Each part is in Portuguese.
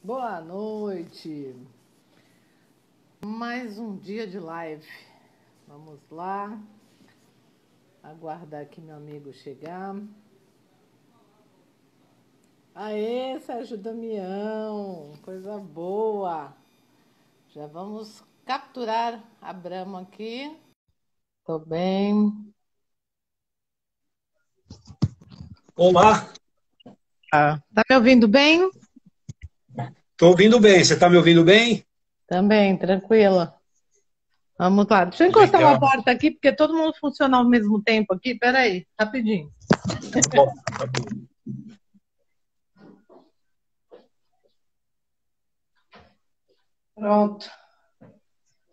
Boa noite. Mais um dia de live. Vamos lá. Aguardar aqui meu amigo chegar. Aê, Sérgio Damião. Coisa boa. Já vamos capturar a Brahma aqui. Tô bem. Olá, Tá me ouvindo bem? estou ouvindo bem. Você está me ouvindo bem? Também, tranquila. Vamos lá. Deixa eu encostar uma Legal. porta aqui, porque todo mundo funciona ao mesmo tempo aqui. Peraí, rapidinho. Tá bom, tá bom. Pronto.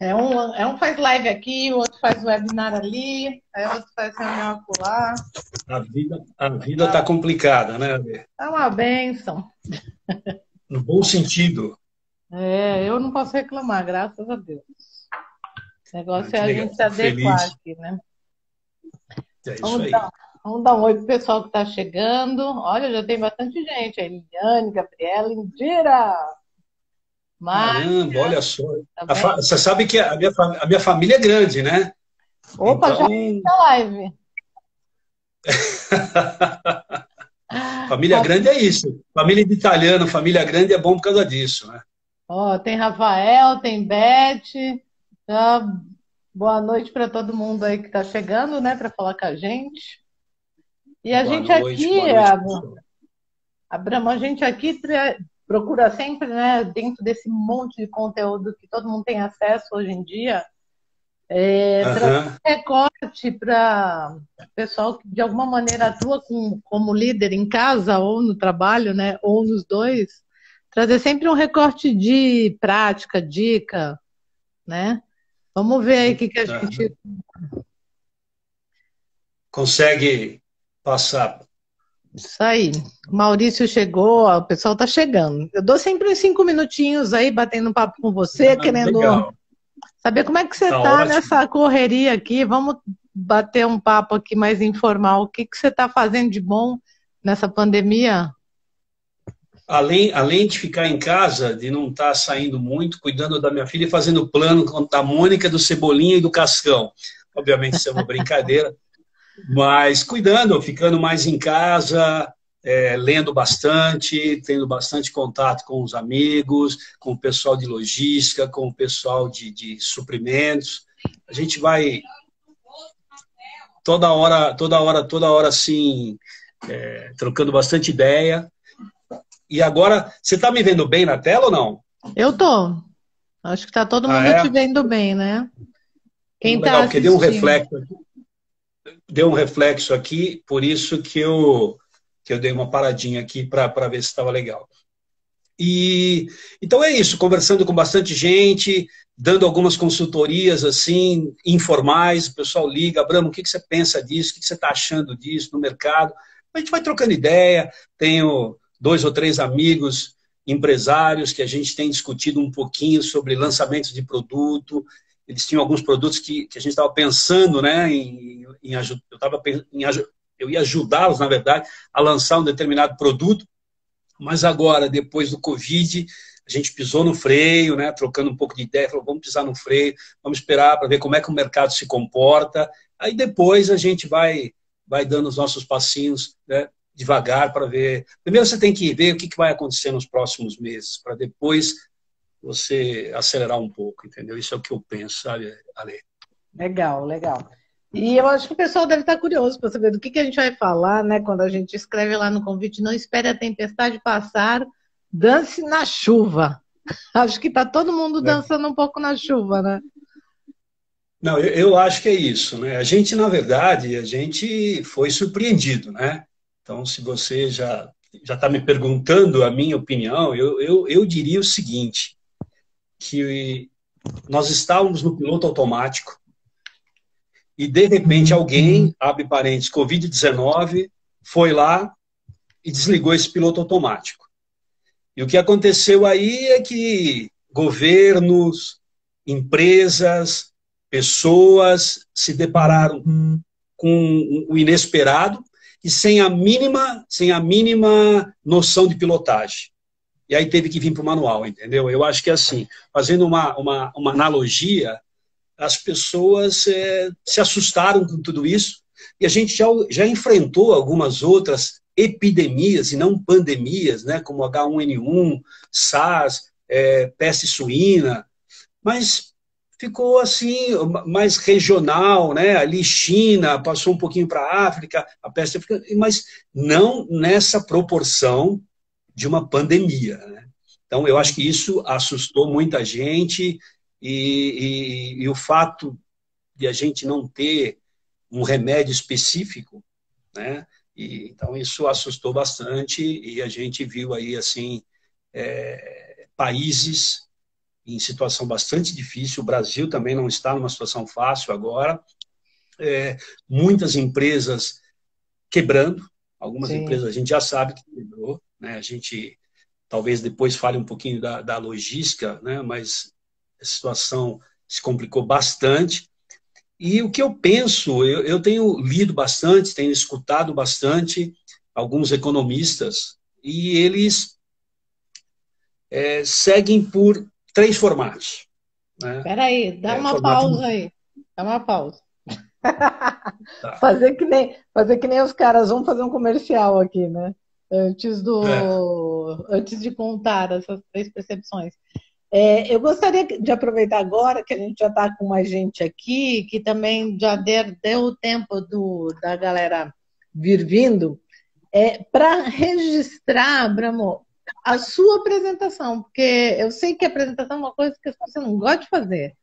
É um faz live aqui, o outro faz webinar ali, aí o outro faz reunião acolá. A vida está complicada, né, Ale? É uma bênção. No bom sentido. Eu não posso reclamar, graças a Deus. O negócio é Que a legal. gente se Fico adequar feliz. aqui, né? É isso Vamos aí. dar, vamos dar um oi pro pessoal que está chegando. Olha, já tem bastante gente. A Eliane, Gabriela, Indira. Márcia, Caramba, olha só. tá bem? Você sabe que a minha família é grande, né? Opa, já Então, é a live. família grande é isso. Família de italiano, família grande é bom por causa disso, né? Ó, tem Rafael, tem Beth. Tá? Boa noite para todo mundo aí que está chegando, né, para falar com a gente. E a gente aqui, Boa noite, pessoal. Brahma, a gente aqui procura sempre, né, dentro desse monte de conteúdo que todo mundo tem acesso hoje em dia, trazer Aham. um recorte para o pessoal que de alguma maneira atua como líder em casa ou no trabalho, né, ou nos dois, trazer sempre um recorte de prática, dica, né? Vamos ver aí o que a Aham. gente. Consegue passar. Isso aí. O Maurício chegou, ó, o pessoal tá chegando. Eu dou sempre uns 5 minutinhos aí, batendo um papo com você, querendo Legal. saber como é que você Tá tá ótimo. nessa correria aqui. Vamos bater um papo aqui mais informal. O que você tá fazendo de bom nessa pandemia? Além de ficar em casa, de não estar saindo muito, cuidando da minha filha e fazendo plano com a Mônica, do Cebolinha e do Cascão. Obviamente isso é uma brincadeira, mas cuidando, ficando mais em casa, lendo bastante, tendo bastante contato com os amigos, com o pessoal de logística, com o pessoal de suprimentos. A gente vai toda hora assim, trocando bastante ideia. E agora, você está me vendo bem na tela ou não? Eu tô. Acho que tá todo Ah, mundo te é? vendo bem, né? Quem tá Legal, porque assistindo? deu um reflexo aqui, por isso que eu dei uma paradinha aqui para ver se estava legal. E então é isso, conversando com bastante gente, dando algumas consultorias assim, informais, o pessoal liga, Abramo, o que você pensa disso? O que você está achando disso no mercado? A gente vai trocando ideia, tenho 2 ou 3 amigos empresários que a gente tem discutido um pouquinho sobre lançamentos de produto. Eles tinham alguns produtos que a gente estava pensando, né, em ajudar, eu ia ajudá-los, na verdade, a lançar um determinado produto. Mas agora, depois do Covid, a gente pisou no freio, né, trocando um pouco de ideia, falou, vamos pisar no freio, vamos esperar para ver como é que o mercado se comporta. Aí depois a gente vai dando os nossos passinhos, né, devagar para ver. Primeiro você tem que ver o que vai acontecer nos próximos meses, para depois você acelerar um pouco, entendeu? Isso é o que eu penso, sabe, Ale? Legal, legal. E eu acho que o pessoal deve estar curioso para saber do que a gente vai falar, né? Quando a gente escreve lá no convite, não espere a tempestade passar, dance na chuva. Acho que está todo mundo dançando um pouco na chuva, né? Não, eu acho que é isso, né? A gente, na verdade, a gente foi surpreendido, né? Então, se você já está me perguntando a minha opinião, eu diria o seguinte, que nós estávamos no piloto automático e, de repente, alguém, abre parênteses, Covid-19, foi lá e desligou esse piloto automático. E o que aconteceu aí é que governos, empresas, pessoas se depararam com o inesperado e sem a mínima noção de pilotagem. e aí teve que vir para o manual, entendeu? Eu acho que assim, fazendo uma analogia, as pessoas se assustaram com tudo isso, e a gente já enfrentou algumas outras epidemias, e não pandemias, né, como H1N1, SARS, peste suína, mas ficou assim, mais regional, né? Ali China, passou um pouquinho para a África, a peste africana, mas não nessa proporção de uma pandemia, né? Então, eu acho que isso assustou muita gente e o fato de a gente não ter um remédio específico, né? Então, isso assustou bastante e a gente viu aí, assim, países em situação bastante difícil. O Brasil também não está numa situação fácil agora. Muitas empresas quebrando. Algumas Sim. empresas a gente já sabe que quebrou, né? A gente talvez depois fale um pouquinho da logística, né? Mas a situação se complicou bastante. E o que eu penso, eu tenho lido bastante, tenho escutado bastante alguns economistas, e eles seguem por 3 formatos. Né? Espera aí, dá uma Formato... pausa aí. Dá uma pausa. Tá. Fazer que nem os caras, vamos fazer um comercial aqui, né? Antes de contar essas 3 percepções. Eu gostaria de aproveitar agora que a gente já está com mais gente aqui, que também já deu o tempo da galera vir vindo, para registrar, Abramo, a sua apresentação, porque eu sei que a apresentação é uma coisa que você não gosta de fazer,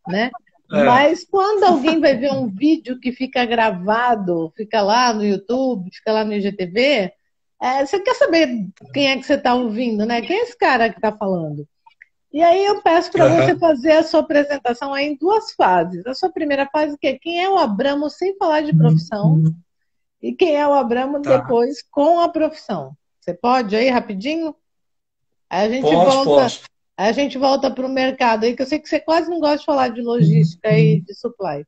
né? Mas quando alguém vai ver um vídeo que fica gravado, fica lá no YouTube, fica lá no IGTV, você quer saber quem é que você está ouvindo, né? Quem é esse cara que está falando? E aí eu peço para você fazer a sua apresentação aí em 2 fases. A sua primeira fase, que é quem é o Abramo sem falar de profissão, e quem é o Abramo depois com a profissão. Você pode aí rapidinho? Aí a gente volta para o mercado aí, que eu sei que você quase não gosta de falar de logística e de supply.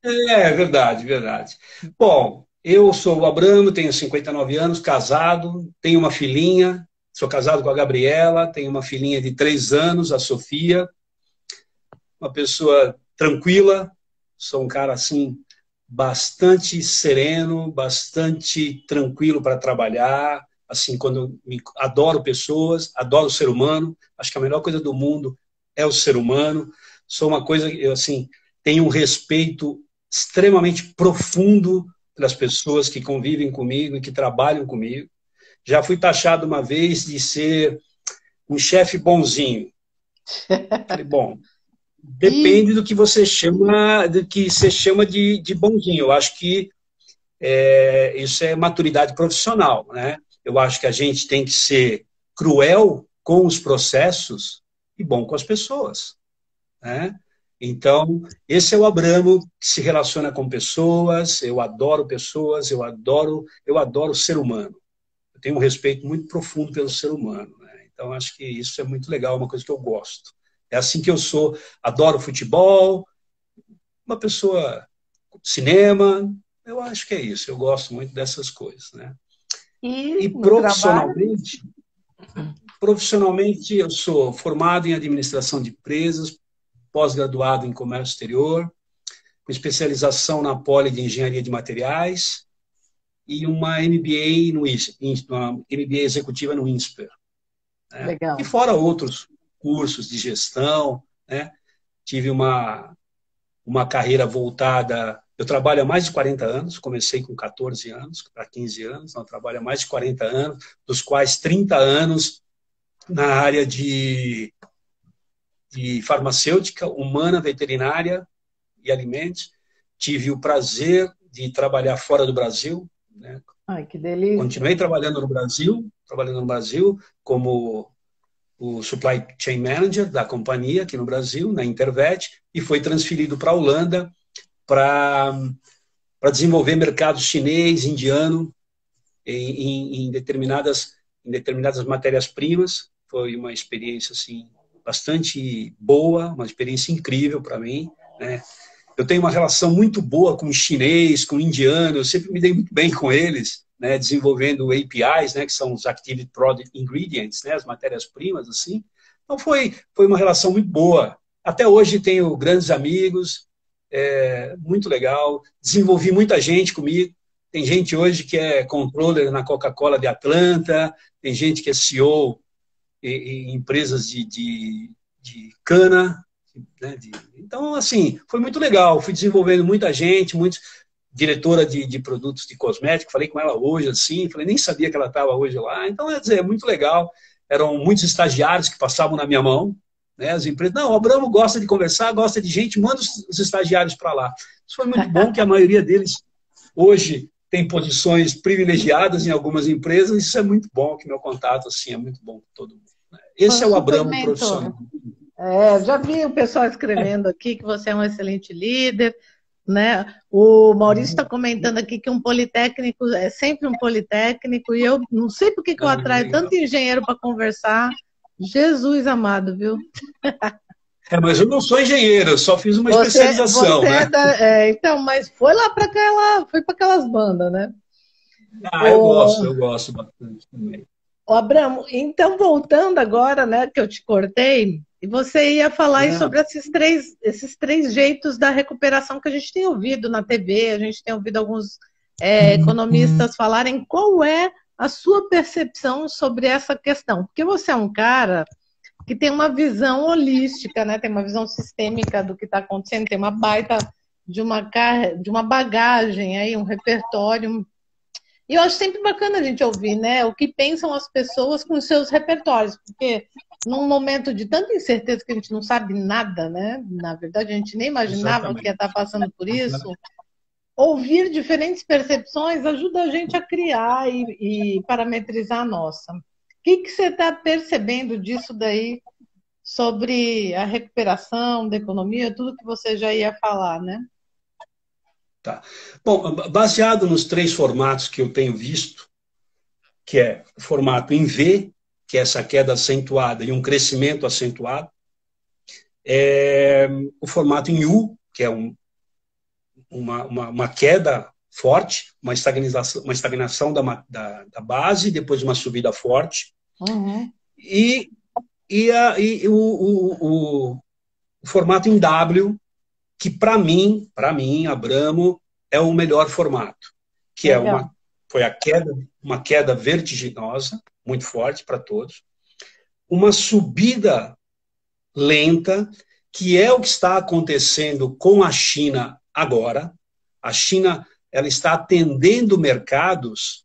Verdade, verdade. Bom, eu sou o Abramo, tenho 59 anos, casado, tenho uma filhinha, sou casado com a Gabriela, tenho uma filhinha de 3 anos, a Sofia, uma pessoa tranquila, sou um cara assim bastante sereno, bastante tranquilo para trabalhar, assim, adoro pessoas, adoro o ser humano, acho que a melhor coisa do mundo é o ser humano, sou uma coisa, eu assim, tenho um respeito extremamente profundo pelas pessoas que convivem comigo e que trabalham comigo. Já fui taxado uma vez de ser um chefe bonzinho. Falei, bom, depende do que você chama, de bonzinho. Eu acho que isso é maturidade profissional, né? Eu acho que a gente tem que ser cruel com os processos e bom com as pessoas, né? Então, esse é o Abramo que se relaciona com pessoas, eu adoro pessoas, eu adoro o ser humano. Eu tenho um respeito muito profundo pelo ser humano, né? Então, acho que isso é muito legal, uma coisa que eu gosto. É assim que eu sou, adoro futebol, uma pessoa, cinema, eu acho que é isso, eu gosto muito dessas coisas, né? E profissionalmente eu sou formado em administração de empresas, pós-graduado em comércio exterior, com especialização na Poli de engenharia de materiais e uma MBA uma MBA executiva no INSPER. Né? Legal. E fora outros cursos de gestão, né? Tive uma carreira voltada. Eu trabalho há mais de 40 anos, comecei com 14 anos, para 15 anos, então eu trabalho há mais de 40 anos, dos quais 30 anos na área de farmacêutica, humana, veterinária e alimentos. Tive o prazer de trabalhar fora do Brasil. Né? Ai, que delícia. Continuei trabalhando no Brasil como o Supply Chain Manager da companhia aqui no Brasil, na Intervet, e foi transferido para a Holanda para desenvolver mercado chinês, indiano, em determinadas matérias-primas. Foi uma experiência assim, bastante boa, uma experiência incrível para mim. Né? Eu tenho uma relação muito boa com o chinês, com o indiano, eu sempre me dei muito bem com eles. né, desenvolvendo APIs, né, que são os Active Product Ingredients, né, as matérias-primas, assim. Então foi uma relação muito boa. Até hoje tenho grandes amigos, muito legal. Desenvolvi muita gente comigo. Tem gente hoje que é controller na Coca-Cola de Atlanta, tem gente que é CEO em empresas de cana, né? Então, assim, foi muito legal. Fui desenvolvendo muita gente, diretora de produtos de cosméticos. Falei com ela hoje, assim, falei, nem sabia que ela estava hoje lá. Então, quer dizer, é muito legal. Eram muitos estagiários que passavam na minha mão, né? As empresas, não, o Abramo gosta de conversar, gosta de gente, manda os estagiários para lá. Isso foi muito bom, que a maioria deles hoje tem posições privilegiadas em algumas empresas. Isso é muito bom, que meu contato assim é muito bom com todo mundo, né? Esse é o Abramo profissional. Já vi o pessoal escrevendo aqui que você é um excelente líder, né? O Maurício está comentando aqui que um politécnico é sempre um politécnico, e eu não sei por que eu atraio tanto engenheiro para conversar. Jesus amado, viu? Mas eu não sou engenheiro, eu só fiz uma especialização, né? Então, mas foi lá para aquelas bandas, né? Eu gosto bastante também. Abramo, então voltando agora, né, que eu te cortei, e você ia falar aí sobre esses três jeitos da recuperação que a gente tem ouvido na TV, a gente tem ouvido alguns economistas falarem. Qual é a sua percepção sobre essa questão? Porque você é um cara que tem uma visão holística, né? Tem uma visão sistêmica do que está acontecendo, tem uma baita de uma bagagem aí, um repertório. E eu acho sempre bacana a gente ouvir, né, o que pensam as pessoas com os seus repertórios, porque num momento de tanta incerteza que a gente não sabe nada, né? Na verdade, a gente nem imaginava que ia estar passando por isso. Ouvir diferentes percepções ajuda a gente a criar e parametrizar a nossa. O que você está percebendo disso daí, sobre a recuperação da economia, tudo que você já ia falar, né? Tá. Bom, baseado nos três formatos que eu tenho visto, que é o formato em V, que é essa queda acentuada e um crescimento acentuado, o formato em U, que é uma queda forte, uma estagnação da base, depois uma subida forte, e o formato em W, que para mim, Abramo, é o melhor formato, que foi uma queda vertiginosa, muito forte para todos, uma subida lenta, que é o que está acontecendo com a China agora. A China, ela está atendendo mercados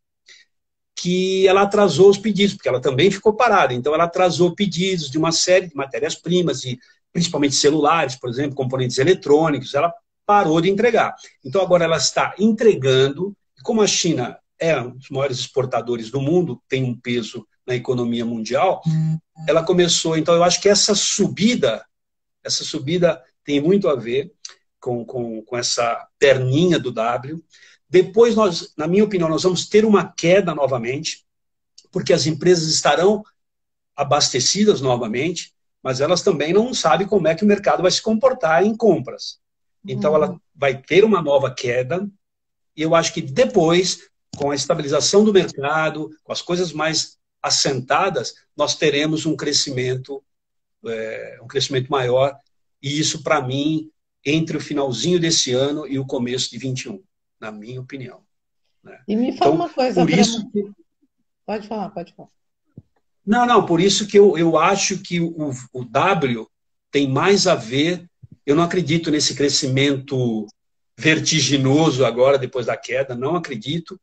que ela atrasou os pedidos, porque ela também ficou parada. Então, ela atrasou pedidos de uma série de matérias-primas, e principalmente celulares, por exemplo, componentes eletrônicos. Ela parou de entregar. Então, agora ela está entregando. Como a China é um dos maiores exportadores do mundo, tem um peso na economia mundial, ela começou. Então, eu acho que essa subida tem muito a ver com essa perninha do W. Depois, na minha opinião, nós vamos ter uma queda novamente, porque as empresas estarão abastecidas novamente, mas elas também não sabem como é que o mercado vai se comportar em compras. Então, ela vai ter uma nova queda, e eu acho que depois, com a estabilização do mercado, com as coisas mais assentadas, nós teremos um crescimento maior, e isso, para mim, entre o finalzinho desse ano e o começo de 21, na minha opinião. Né? E me fala uma coisa, por isso que... Pode falar. Não, por isso que eu acho que o W tem mais a ver. Eu não acredito nesse crescimento vertiginoso agora, depois da queda, não acredito.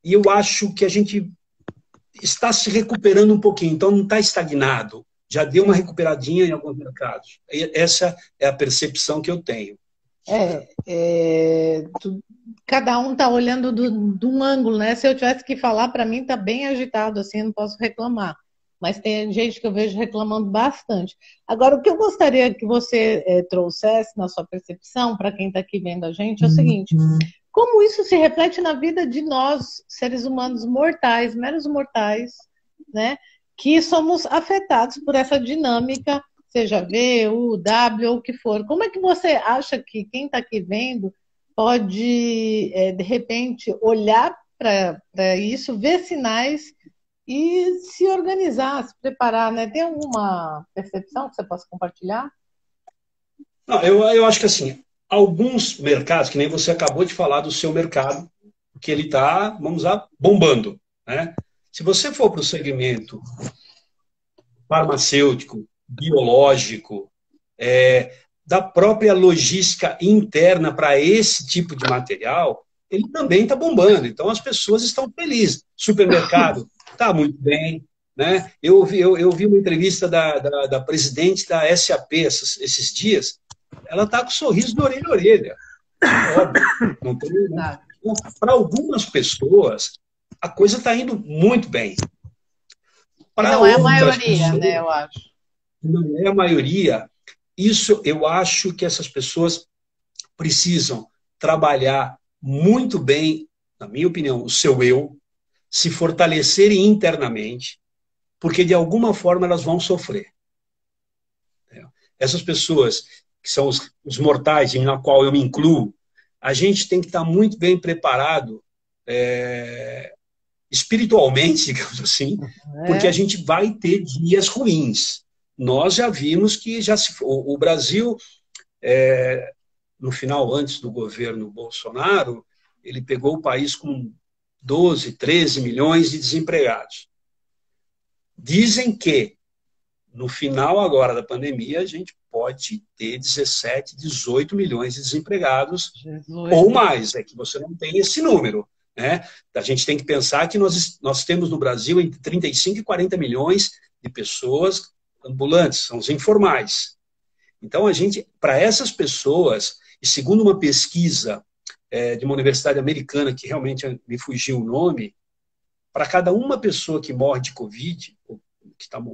E eu acho que a gente está se recuperando um pouquinho, então não está estagnado. Já deu uma recuperadinha em alguns mercados. Essa é a percepção que eu tenho. Cada um está olhando de um ângulo, né? Se eu tivesse que falar, para mim está bem agitado, assim, não posso reclamar. Mas tem gente que eu vejo reclamando bastante. Agora, o que eu gostaria que você trouxesse na sua percepção, para quem está aqui vendo a gente, é o seguinte: como isso se reflete na vida de nós, seres humanos mortais, meros mortais, né? Que somos afetados por essa dinâmica, seja V, U, W, ou o que for. Como é que você acha que quem está aqui vendo pode, de repente, olhar para isso, ver sinais e se organizar, se preparar, né? Tem alguma percepção que você possa compartilhar? Não, eu acho que assim, alguns mercados, que nem você acabou de falar do seu mercado, que ele está, vamos lá, bombando, né? Se você for para o segmento farmacêutico, biológico, da própria logística interna para esse tipo de material, ele também está bombando. Então, as pessoas estão felizes. Supermercado está muito bem. Né? Eu vi uma entrevista da presidente da SAP esses dias. Ela está com um sorriso de orelha a orelha. Óbvio. Não tem, né? Então, para algumas pessoas, a coisa está indo muito bem. Para não é a outras maioria, pessoas, né, eu acho. não é a maioria. Isso, eu acho que essas pessoas precisam trabalhar muito bem, na minha opinião, o seu eu, se fortalecerem internamente, porque de alguma forma elas vão sofrer. Essas pessoas, que são os mortais, na qual eu me incluo, a gente tem que estar muito bem preparado espiritualmente, digamos assim, porque a gente vai ter dias ruins. Nós já vimos que o Brasil, no final, antes do governo Bolsonaro, ele pegou o país com 12, 13 milhões de desempregados. Dizem que, no final agora da pandemia, a gente pode ter 17, 18 milhões de desempregados, ou mais, é que você não tem esse número. Né? A gente tem que pensar que nós temos no Brasil entre 35 e 40 milhões de pessoas ambulantes, são os informais. Então, para essas pessoas, e segundo uma pesquisa de uma universidade americana, que realmente me fugiu o nome, para cada uma pessoa que morre de Covid,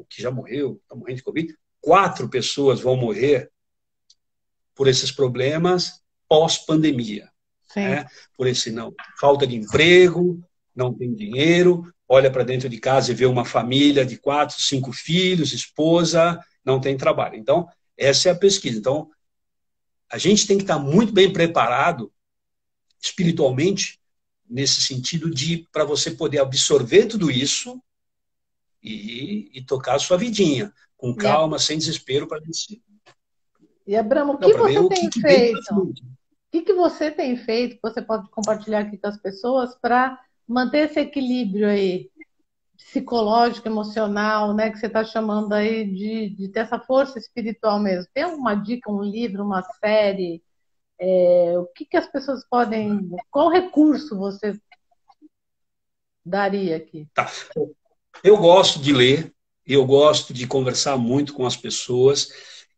que já morreu, está morrendo de Covid, 4 pessoas vão morrer por esses problemas pós-pandemia. Né? Por esse falta de emprego, não tem dinheiro, olha para dentro de casa e vê uma família de 4, 5 filhos, esposa, não tem trabalho. Então, essa é a pesquisa. Então, a gente tem que estar muito bem preparado espiritualmente, nesse sentido para você poder absorver tudo isso e tocar a sua vidinha, com calma, sem desespero, para vencer. E, Abramo, o que você tem feito? O que você tem feito, que você pode compartilhar aqui com as pessoas, para manter esse equilíbrio aí, psicológico, emocional, né, que você está chamando aí de ter essa força espiritual mesmo? Tem alguma dica, um livro, uma série? O que as pessoas podem... Qual recurso você daria aqui? Tá. Eu gosto de ler, eu gosto de conversar muito com as pessoas,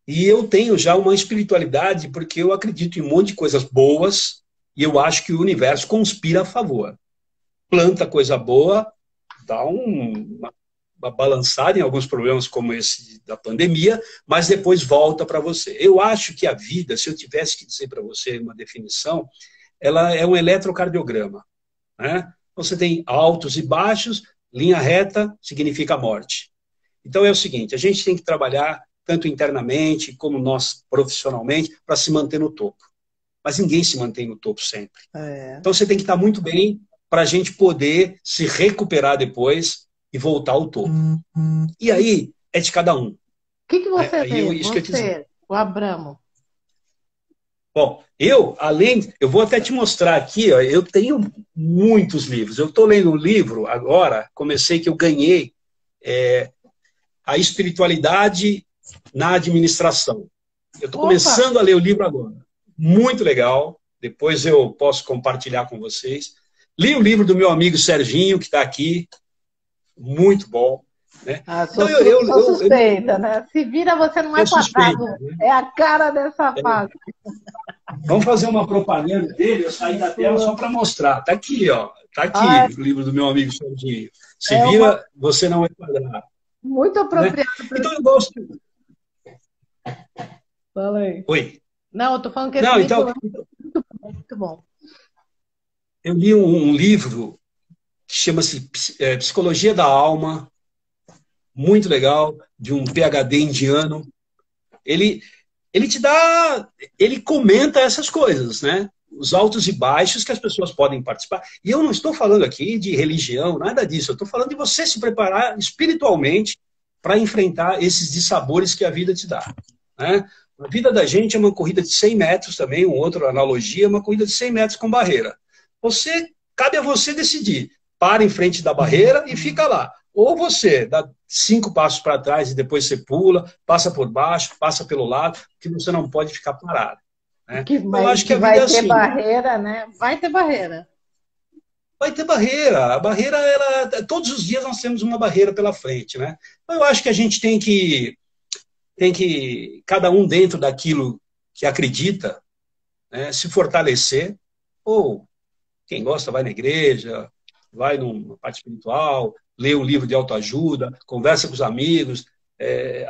e eu tenho já uma espiritualidade porque eu acredito em um monte de coisas boas e eu acho que o universo conspira a favor. Planta coisa boa, dá uma balançada em alguns problemas como esse da pandemia, mas depois volta para você. Eu acho que a vida, se eu tivesse que dizer para você uma definição, ela é um eletrocardiograma. Né? Você tem altos e baixos, linha reta significa morte. Então é o seguinte, a gente tem que trabalhar tanto internamente como nós profissionalmente para se manter no topo. Mas ninguém se mantém no topo sempre. Então você tem que estar muito bem para a gente poder se recuperar depois e voltar ao topo. E aí é de cada um. O que você lê? Você, o Abramo. Bom, eu vou até te mostrar aqui, ó, eu tenho muitos livros. Eu estou lendo um livro agora, comecei que eu ganhei, A Espiritualidade na Administração. Eu estou começando a ler o livro agora. Muito legal. Depois eu posso compartilhar com vocês. Li o livro do meu amigo Serginho, que está aqui. Muito bom. Né? Sou suspeita, né? Se vira, você não é quadrado. Né? É a cara dessa fase. Vamos fazer uma propaganda dele. Eu saí da tela só para mostrar. Está aqui, ó. Está aqui o livro do meu amigo Serginho. Se vira, você não é quadrado. Muito apropriado. Né? Então eu gosto. Fala aí. Oi. Não, eu tô falando que esse livro é muito bom. Eu li um livro que chama-se Psicologia da Alma, muito legal, de um PhD indiano. Ele comenta essas coisas, né? os altos e baixos que as pessoas podem participar. E eu não estou falando aqui de religião, nada disso. Eu estou falando de você se preparar espiritualmente para enfrentar esses dissabores que a vida te dá, né? A vida da gente é uma corrida de 100 metros também, outra analogia, uma corrida de 100 metros com barreira. Cabe a você decidir. Para em frente da barreira e fica lá. Ou você dá 5 passos para trás e depois você pula, passa por baixo, passa pelo lado, porque você não pode ficar parado, né? Eu acho que a vida é assim. Vai ter barreira, né? Vai ter barreira. Vai ter barreira. A barreira, todos os dias nós temos uma barreira pela frente, né? Então, eu acho que a gente tem que, cada um dentro daquilo que acredita, né, se fortalecer, ou quem gosta vai na igreja, vai numa parte espiritual, lê um livro de autoajuda, conversa com os amigos,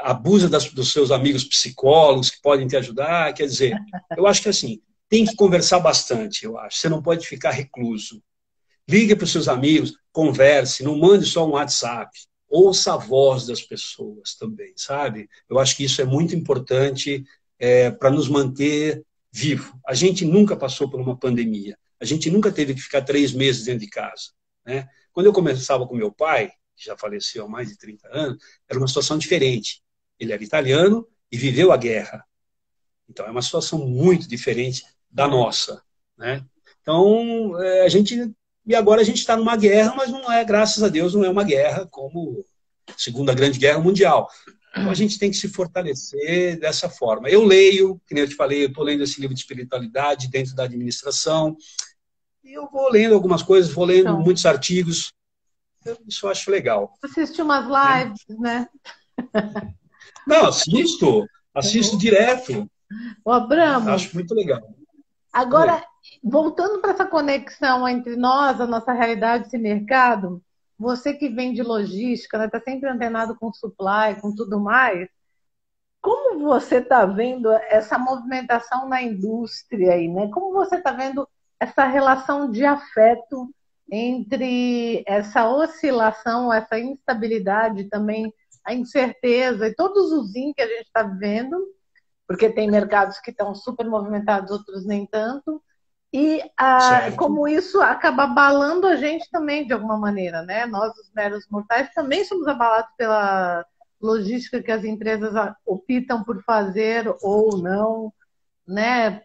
abusa dos seus amigos psicólogos que podem te ajudar. Quer dizer, eu acho que assim, tem que conversar bastante, eu acho. Você não pode ficar recluso. Ligue para os seus amigos, converse, não mande só um WhatsApp. Ouça a voz das pessoas também, sabe? Eu acho que isso é muito importante para nos manter vivos. A gente nunca passou por uma pandemia. A gente nunca teve que ficar 3 meses dentro de casa, né? Quando eu conversava com meu pai, que já faleceu há mais de 30 anos, era uma situação diferente. Ele era italiano e viveu a guerra. Então, é uma situação muito diferente da nossa, né? Então, E agora a gente está numa guerra, mas não é, graças a Deus, não é uma guerra como a Segunda Grande Guerra Mundial. Então, a gente tem que se fortalecer dessa forma. Eu leio, que nem eu te falei, eu estou lendo esse livro de espiritualidade dentro da administração, e eu vou lendo algumas coisas, vou lendo muitos artigos. Isso eu acho legal. Assiste umas lives, né? Não, assisto direto. O Abramo, acho muito legal. Agora, voltando para essa conexão entre nós, a nossa realidade, esse mercado, você que vem de logística, está sempre antenado com supply, com tudo mais, como você está vendo essa movimentação na indústria aí, né? Como você está vendo essa relação de afeto entre essa oscilação, essa instabilidade também, a incerteza e todos os in que a gente está vivendo, porque tem mercados que estão super movimentados, outros nem tanto, e como isso acaba abalando a gente também de alguma maneira, né? Nós, os meros mortais, também somos abalados pela logística que as empresas optam por fazer ou não, né?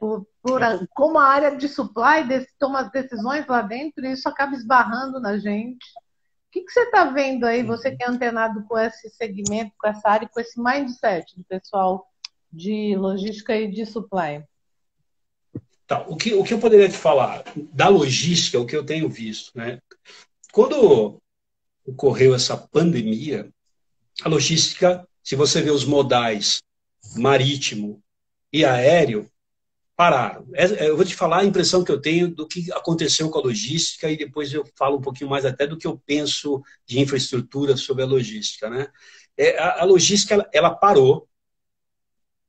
Como a área de supply toma as decisões lá dentro, e isso acaba esbarrando na gente. O que você está vendo aí, você que é antenado com esse segmento, com essa área, com esse mindset do pessoal de logística e de supply? Tá, o que eu poderia te falar da logística, o que eu tenho visto, né? Quando ocorreu essa pandemia, a logística, se você vê os modais marítimo e aéreo, pararam. Eu vou te falar a impressão que eu tenho do que aconteceu com a logística, e depois eu falo um pouquinho mais até do que eu penso de infraestrutura sobre a logística, né? A logística, ela parou,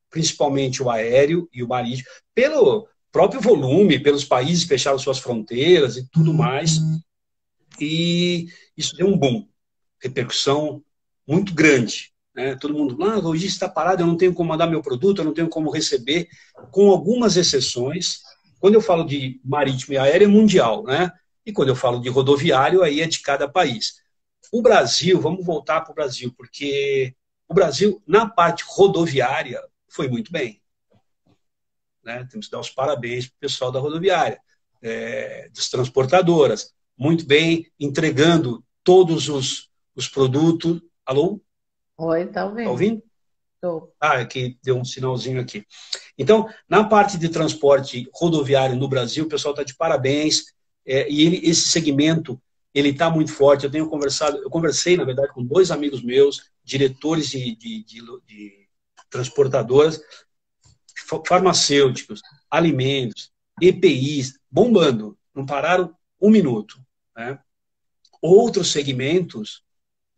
principalmente o aéreo e o marítimo, pelo próprio volume, pelos países que fecharam suas fronteiras e tudo mais. E isso deu um boom, repercussão muito grande, né? Todo mundo, a logística está parada, eu não tenho como mandar meu produto, eu não tenho como receber, com algumas exceções. Quando eu falo de marítimo e aéreo, é mundial, né? E quando eu falo de rodoviário, aí é de cada país. O Brasil, vamos voltar para o Brasil, porque o Brasil, na parte rodoviária, foi muito bem, né? Temos que dar os parabéns para o pessoal da rodoviária, das transportadoras, muito bem, entregando todos os produtos. Alô? Oi, tá ouvindo? Tá ouvindo? Tô. Aqui deu um sinalzinho aqui. Então, na parte de transporte rodoviário no Brasil, o pessoal está de parabéns, e esse segmento, ele está muito forte. Eu conversei, na verdade, com 2 amigos meus, diretores de transportadoras, farmacêuticos, alimentos, EPIs, bombando, não pararam um minuto, né? Outros segmentos,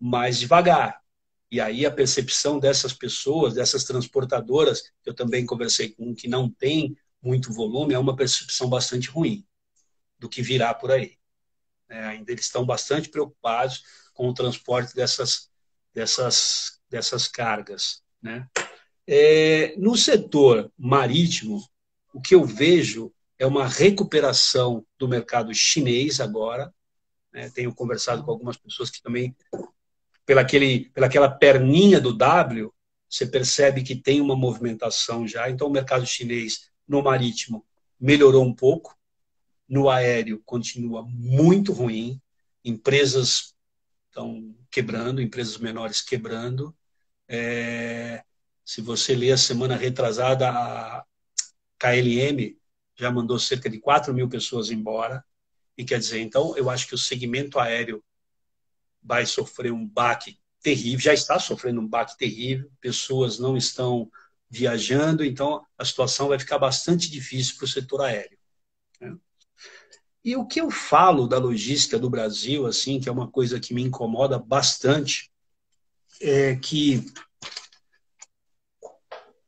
mais devagar. E aí a percepção dessas pessoas, dessas transportadoras, que eu também conversei com que não tem muito volume, é uma percepção bastante ruim do que virá por aí. Ainda eles estão bastante preocupados com o transporte dessas cargas, né? No setor marítimo, o que eu vejo é uma recuperação do mercado chinês agora, né? Tenho conversado com algumas pessoas que também, pelaquela perninha do W, você percebe que tem uma movimentação já. Então, o mercado chinês no marítimo melhorou um pouco, no aéreo continua muito ruim, empresas estão quebrando, empresas menores quebrando. Se você ler a semana retrasada, a KLM já mandou cerca de 4 mil pessoas embora. E quer dizer, então, eu acho que o segmento aéreo vai sofrer um baque terrível, já está sofrendo um baque terrível, pessoas não estão viajando, então a situação vai ficar bastante difícil para o setor aéreo, né? E o que eu falo da logística do Brasil, assim, que é uma coisa que me incomoda bastante, é que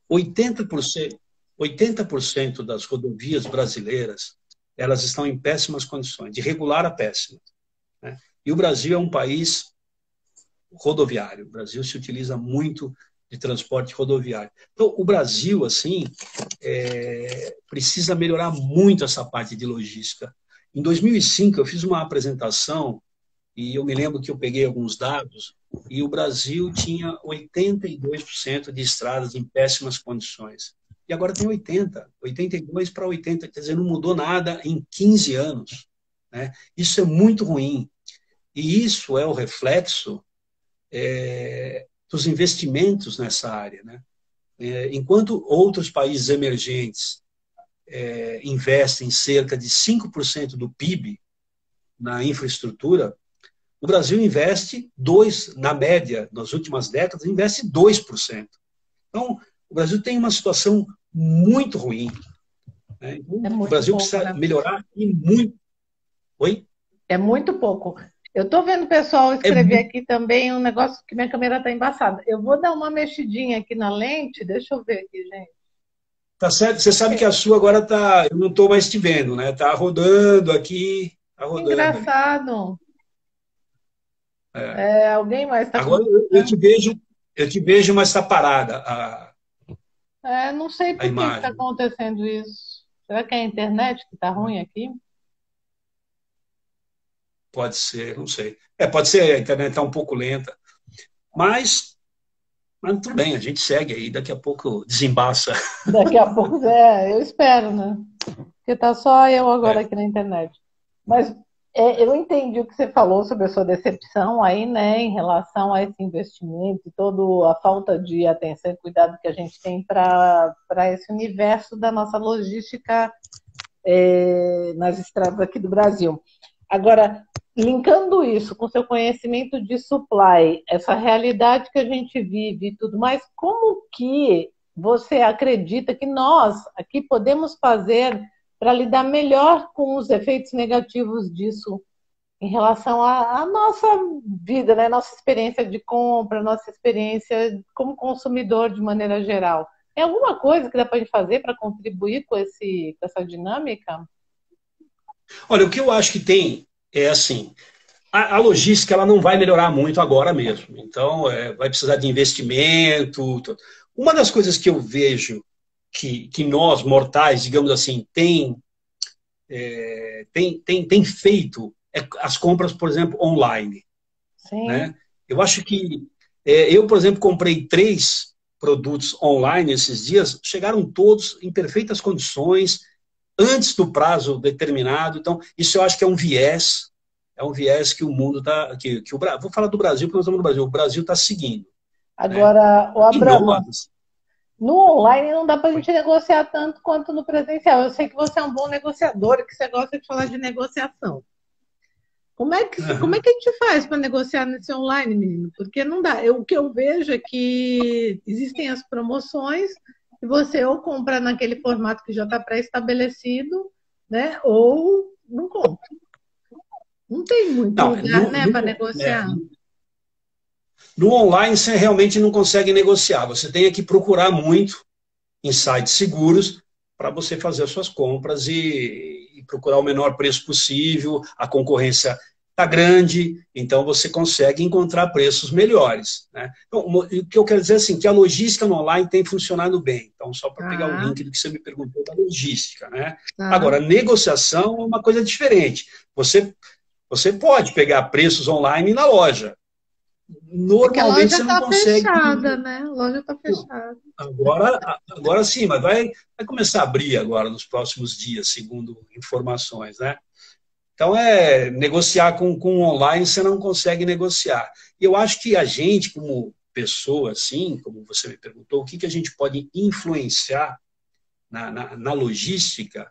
80% das rodovias brasileiras, elas estão em péssimas condições, de regular a péssima, né? E o Brasil é um país rodoviário. O Brasil se utiliza muito de transporte rodoviário. Então, o Brasil, assim, precisa melhorar muito essa parte de logística. Em 2005, eu fiz uma apresentação e eu me lembro que eu peguei alguns dados e o Brasil tinha 82% de estradas em péssimas condições. E agora tem 82 para 80, quer dizer, não mudou nada em 15 anos, né? Isso é muito ruim. E isso é o reflexo dos investimentos nessa área, né? Enquanto outros países emergentes investem cerca de 5% do PIB na infraestrutura, o Brasil investe na média, nas últimas décadas, investe 2%. Então, o Brasil tem uma situação muito ruim, né? Então, o Brasil pouco, precisa né? melhorar e muito. Oi? É muito pouco. Eu estou vendo o pessoal escrever aqui também um negócio que minha câmera está embaçada. Eu vou dar uma mexidinha aqui na lente, deixa eu ver aqui, gente. Tá certo? Você sabe que a sua agora tá. Eu não estou mais te vendo, né? Tá rodando aqui. Tá rodando ali. Engraçado. É. Alguém mais está com. Agora eu te vejo, mas está parada Não sei a por que está imagem. acontecendo isso. Será que é a internet que está ruim aqui? Pode ser, não sei. Pode ser, a internet está um pouco lenta. Mas tudo bem, a gente segue aí, daqui a pouco desembaça. Daqui a pouco, eu espero, né? Porque tá só eu agora aqui na internet. Mas eu entendi o que você falou sobre a sua decepção aí, né, em relação a esse investimento e toda a falta de atenção e cuidado que a gente tem para esse universo da nossa logística nas estradas aqui do Brasil. Agora, linkando isso com seu conhecimento de supply, essa realidade que a gente vive e tudo mais, como que você acredita que nós aqui podemos fazer para lidar melhor com os efeitos negativos disso em relação à nossa vida, né? Nossa experiência de compra, nossa experiência como consumidor de maneira geral? Tem alguma coisa que dá para a gente fazer para contribuir com essa dinâmica? Olha, o que eu acho que tem é assim, a logística ela não vai melhorar muito agora mesmo. Então, vai precisar de investimento. Uma das coisas que eu vejo que nós, mortais, digamos assim, tem feito as compras, por exemplo, online. Sim. Né? Eu acho que eu, por exemplo, comprei 3 produtos online esses dias, chegaram todos em perfeitas condições, antes do prazo determinado. Então, isso eu acho que é um viés que o mundo está... Vou falar do Brasil, porque nós estamos no Brasil. O Brasil está seguindo. Agora, né? o Abramo, no online não dá para a gente negociar tanto quanto no presencial. Eu sei que você é um bom negociador, que você gosta de falar de negociação. Como é que a gente faz para negociar nesse online, menino? Porque não dá. O que eu vejo é que existem as promoções e você ou compra naquele formato que já está pré-estabelecido, né? Ou não compra. Não tem muito lugar, né, para negociar. No online, você realmente não consegue negociar. Você tem que procurar muito em sites seguros para você fazer as suas compras e procurar o menor preço possível. A concorrência está grande, então você consegue encontrar preços melhores, né? Então, o que eu quero dizer é assim, que a logística no online tem funcionado bem. Então, só para pegar o link do que você me perguntou da logística, né? Agora, negociação é uma coisa diferente. Você pode pegar preços online na loja. Porque a Normalmente loja você não está consegue. fechada, né? A loja está fechada. Agora sim, mas vai começar a abrir agora nos próximos dias, segundo informações, né? Então, negociar com online, você não consegue negociar. E eu acho que a gente, como pessoa, assim, como você me perguntou, o que a gente pode influenciar na logística,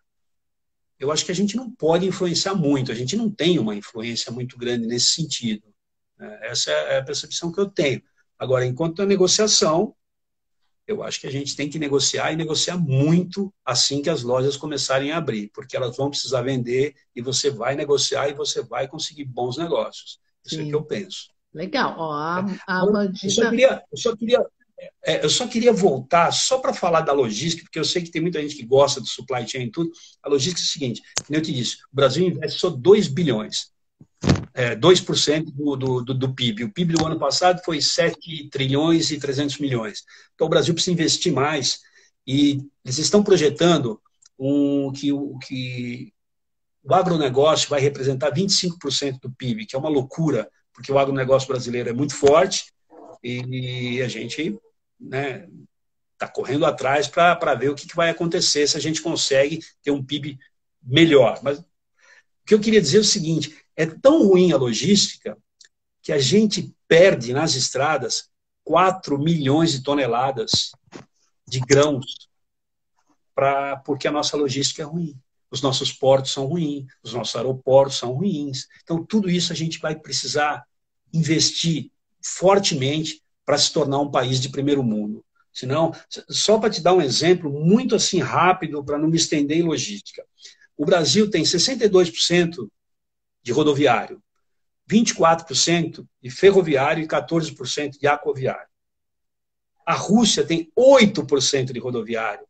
eu acho que a gente não pode influenciar muito, a gente não tem uma influência muito grande nesse sentido. Essa é a percepção que eu tenho. Agora, enquanto a negociação, eu acho que a gente tem que negociar e negociar muito assim que as lojas começarem a abrir, porque elas vão precisar vender e você vai negociar e você vai conseguir bons negócios. Isso é o que eu penso. Legal. Ó, a Amandita... Eu só queria voltar só para falar da logística, porque eu sei que tem muita gente que gosta do supply chain e tudo. A logística é o seguinte, como eu te disse, o Brasil investe só 2 bilhões. 2% do PIB. O PIB do ano passado foi 7 trilhões e 300 milhões. Então, o Brasil precisa investir mais e eles estão projetando que o agronegócio vai representar 25% do PIB, que é uma loucura, porque o agronegócio brasileiro é muito forte e a gente está correndo atrás para ver o que vai acontecer se a gente consegue ter um PIB melhor. Mas o que eu queria dizer é o seguinte, é tão ruim a logística que a gente perde nas estradas 4 milhões de toneladas de grãos porque a nossa logística é ruim. Os nossos portos são ruins, os nossos aeroportos são ruins. Então, tudo isso a gente vai precisar investir fortemente para se tornar um país de primeiro mundo. Senão, só para te dar um exemplo muito assim rápido, para não me estender em logística. O Brasil tem 62% de rodoviário, 24% de ferroviário e 14% de aquaviário. A Rússia tem 8% de rodoviário,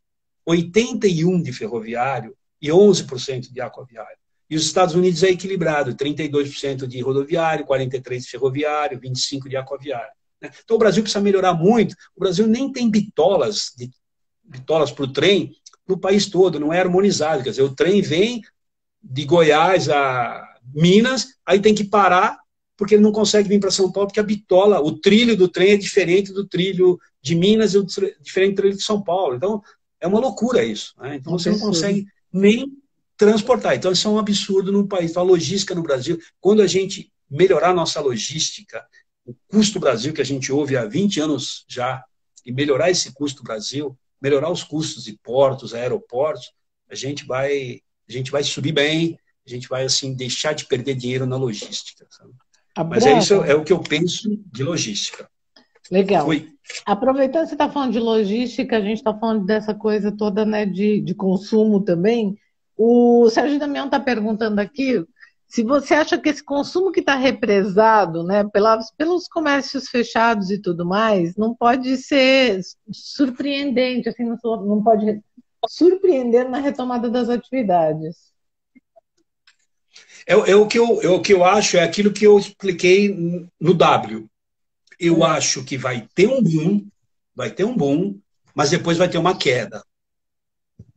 81% de ferroviário e 11% de aquaviário. E os Estados Unidos é equilibrado, 32% de rodoviário, 43% de ferroviário, 25% de aquaviário. Então o Brasil precisa melhorar muito. O Brasil nem tem bitolas para o trem no país todo, não é harmonizado. Quer dizer, o trem vem de Goiás a Minas, aí tem que parar, porque ele não consegue vir para São Paulo, porque a bitola, o trilho do trem é diferente do trilho de Minas e diferente do trilho de São Paulo. Então, é uma loucura isso. Né? Então, você não consegue nem transportar. Então, isso é um absurdo no país. Então, a logística no Brasil, quando a gente melhorar a nossa logística, o custo do Brasil, que a gente ouve há 20 anos já, e melhorar esse custo do Brasil, melhorar os custos de portos, aeroportos, a gente vai subir bem, a gente vai assim deixar de perder dinheiro na logística. Sabe? Mas isso é o que eu penso de logística. Legal. Aproveitando que você está falando de logística, a gente está falando dessa coisa toda, né, de consumo também. O Sérgio Damião está perguntando aqui se você acha que esse consumo que está represado, né, pelos comércios fechados e tudo mais, não pode ser surpreendente, assim, não pode surpreender na retomada das atividades. O que eu acho é aquilo que eu expliquei no W. Eu acho que vai ter um boom, mas depois vai ter uma queda.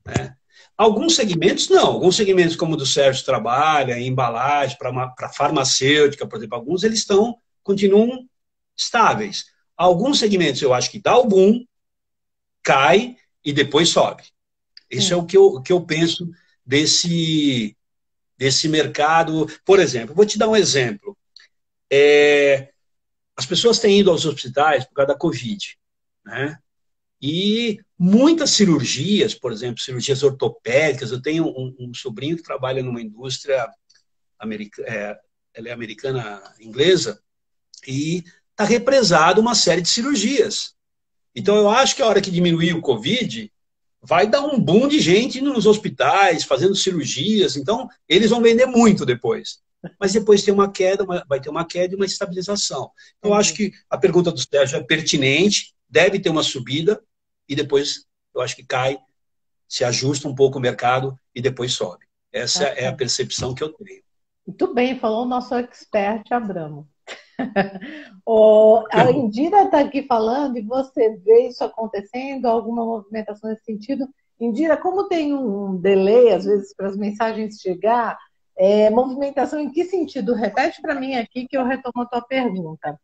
Né? Alguns segmentos, não. Alguns segmentos, como o do Sérgio trabalha, em embalagem, para farmacêutica, por exemplo, alguns eles continuam estáveis. Alguns segmentos eu acho que dá o boom, cai e depois sobe. Isso é o que eu penso desse mercado. Por exemplo, vou te dar um exemplo. As pessoas têm ido aos hospitais por causa da Covid, né? E muitas cirurgias, por exemplo, cirurgias ortopédicas. Eu tenho um sobrinho que trabalha numa indústria ela é americana, inglesa, e está represado uma série de cirurgias. Então, eu acho que a hora que diminuir o Covid, vai dar um boom de gente nos hospitais, fazendo cirurgias. Então, eles vão vender muito depois. Mas depois tem uma queda, vai ter uma queda e uma estabilização. Então, eu acho que a pergunta do Sérgio é pertinente, deve ter uma subida, e depois eu acho que cai, se ajusta um pouco o mercado e depois sobe. Essa é a percepção que eu tenho. Muito bem, falou o nosso expert Abramo. A Indira está aqui falando e você vê isso acontecendo, alguma movimentação nesse sentido? Indira, como tem um delay, às vezes, para as mensagens chegar, movimentação em que sentido? Repete para mim aqui que eu retomo a tua pergunta.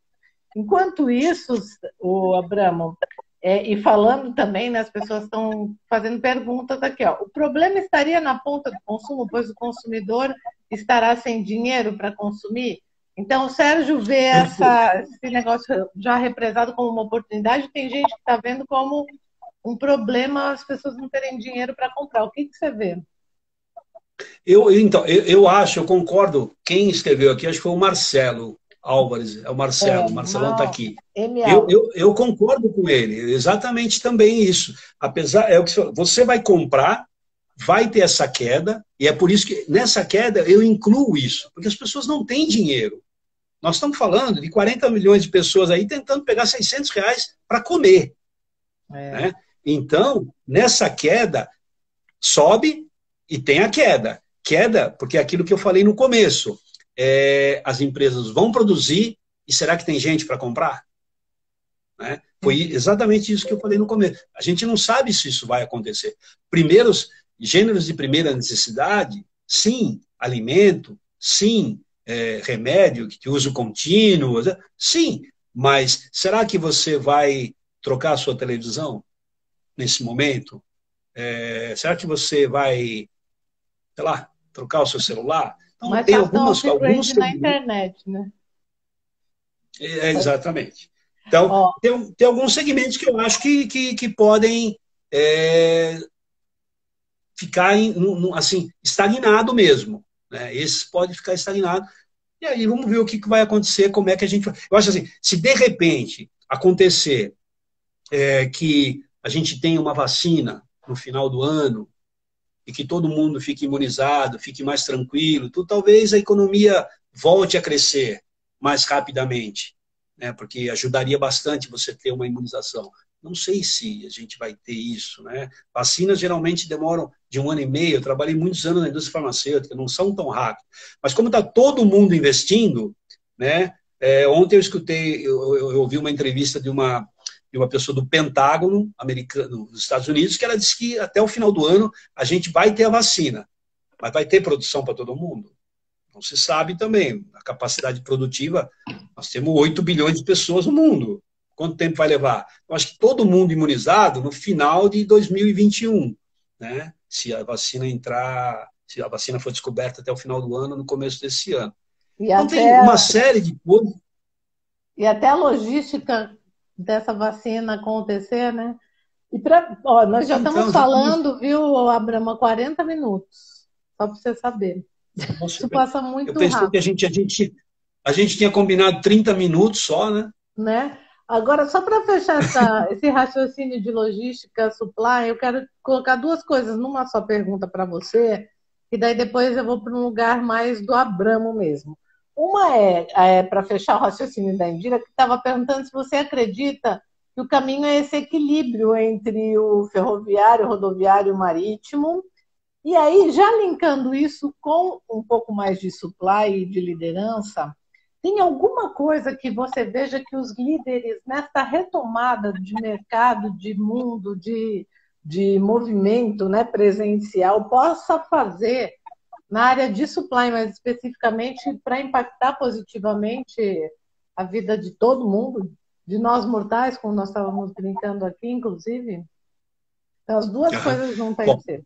Enquanto isso, o Abramo, e falando também, né, as pessoas estão fazendo perguntas aqui. Ó, o problema estaria na ponta do consumo, pois o consumidor estará sem dinheiro para consumir? Então, o Sérgio vê esse negócio já represado como uma oportunidade, tem gente que está vendo como um problema as pessoas não terem dinheiro para comprar. O que você vê? Eu acho, eu concordo, quem escreveu aqui, acho que foi o Marcelo Álvares, é o Marcelão está aqui. Eu concordo com ele, exatamente também isso. Apesar, é o que você vai comprar, vai ter essa queda, e é por isso que nessa queda eu incluo isso, porque as pessoas não têm dinheiro. Nós estamos falando de 40 milhões de pessoas aí tentando pegar R$ 600 para comer. Né? Então, nessa queda, sobe e tem a queda. Queda, porque é aquilo que eu falei no começo. As empresas vão produzir e será que tem gente para comprar? Né? Foi exatamente isso que eu falei no começo. A gente não sabe se isso vai acontecer. Primeiros gêneros de primeira necessidade, sim, alimento, sim, remédio de uso contínuo, sim, mas será que você vai trocar a sua televisão nesse momento? Será que você vai, sei lá, trocar o seu celular? Então, mas tem fazer um alguns upgrade na segmentos. internet, né? Exatamente. Então, tem alguns segmentos que eu acho que podem ficar assim, estagnado mesmo. Né? Esses podem ficar estagnados. E aí vamos ver o que vai acontecer, como é que a gente vai. Eu acho assim, se de repente acontecer que a gente tenha uma vacina no final do ano e que todo mundo fique imunizado, fique mais tranquilo, talvez a economia volte a crescer mais rapidamente, né? Porque ajudaria bastante você ter uma imunização. Não sei se a gente vai ter isso, né? Vacinas geralmente demoram de 1 ano e meio. Eu trabalhei muitos anos na indústria farmacêutica, não são tão rápidos. Mas como está todo mundo investindo, né? Ontem eu escutei, eu ouvi uma entrevista de uma pessoa do Pentágono americano, dos Estados Unidos, que ela disse que até o final do ano a gente vai ter a vacina, mas vai ter produção para todo mundo? Não se sabe também. A capacidade produtiva, nós temos 8 bilhões de pessoas no mundo. Quanto tempo vai levar? Eu acho que todo mundo imunizado no final de 2021, né? Se a vacina entrar, se a vacina for descoberta até o final do ano, no começo desse ano. Então tem uma série de coisas. E até a logística dessa vacina acontecer, né? E nós já estamos falando, viu, Abrama, 40 minutos, só para você saber. Nossa, isso passa muito rápido. Eu pensei que a gente tinha combinado 30 minutos só, né? Agora, só para fechar esse raciocínio de logística, supply, eu quero colocar duas coisas numa só pergunta para você, e daí depois eu vou para um lugar mais do Abramo mesmo. Uma para fechar o raciocínio da Indira, que estava perguntando se você acredita que o caminho é esse equilíbrio entre o ferroviário, rodoviário e o marítimo. E aí, já linkando isso com um pouco mais de supply e de liderança, tem alguma coisa que você veja que os líderes, nessa retomada de mercado, de mundo, de movimento, né, presencial, possa fazer na área de supply, mais especificamente, para impactar positivamente a vida de todo mundo, de nós mortais, como nós estávamos brincando aqui, inclusive? Então, as duas coisas não têm que ser.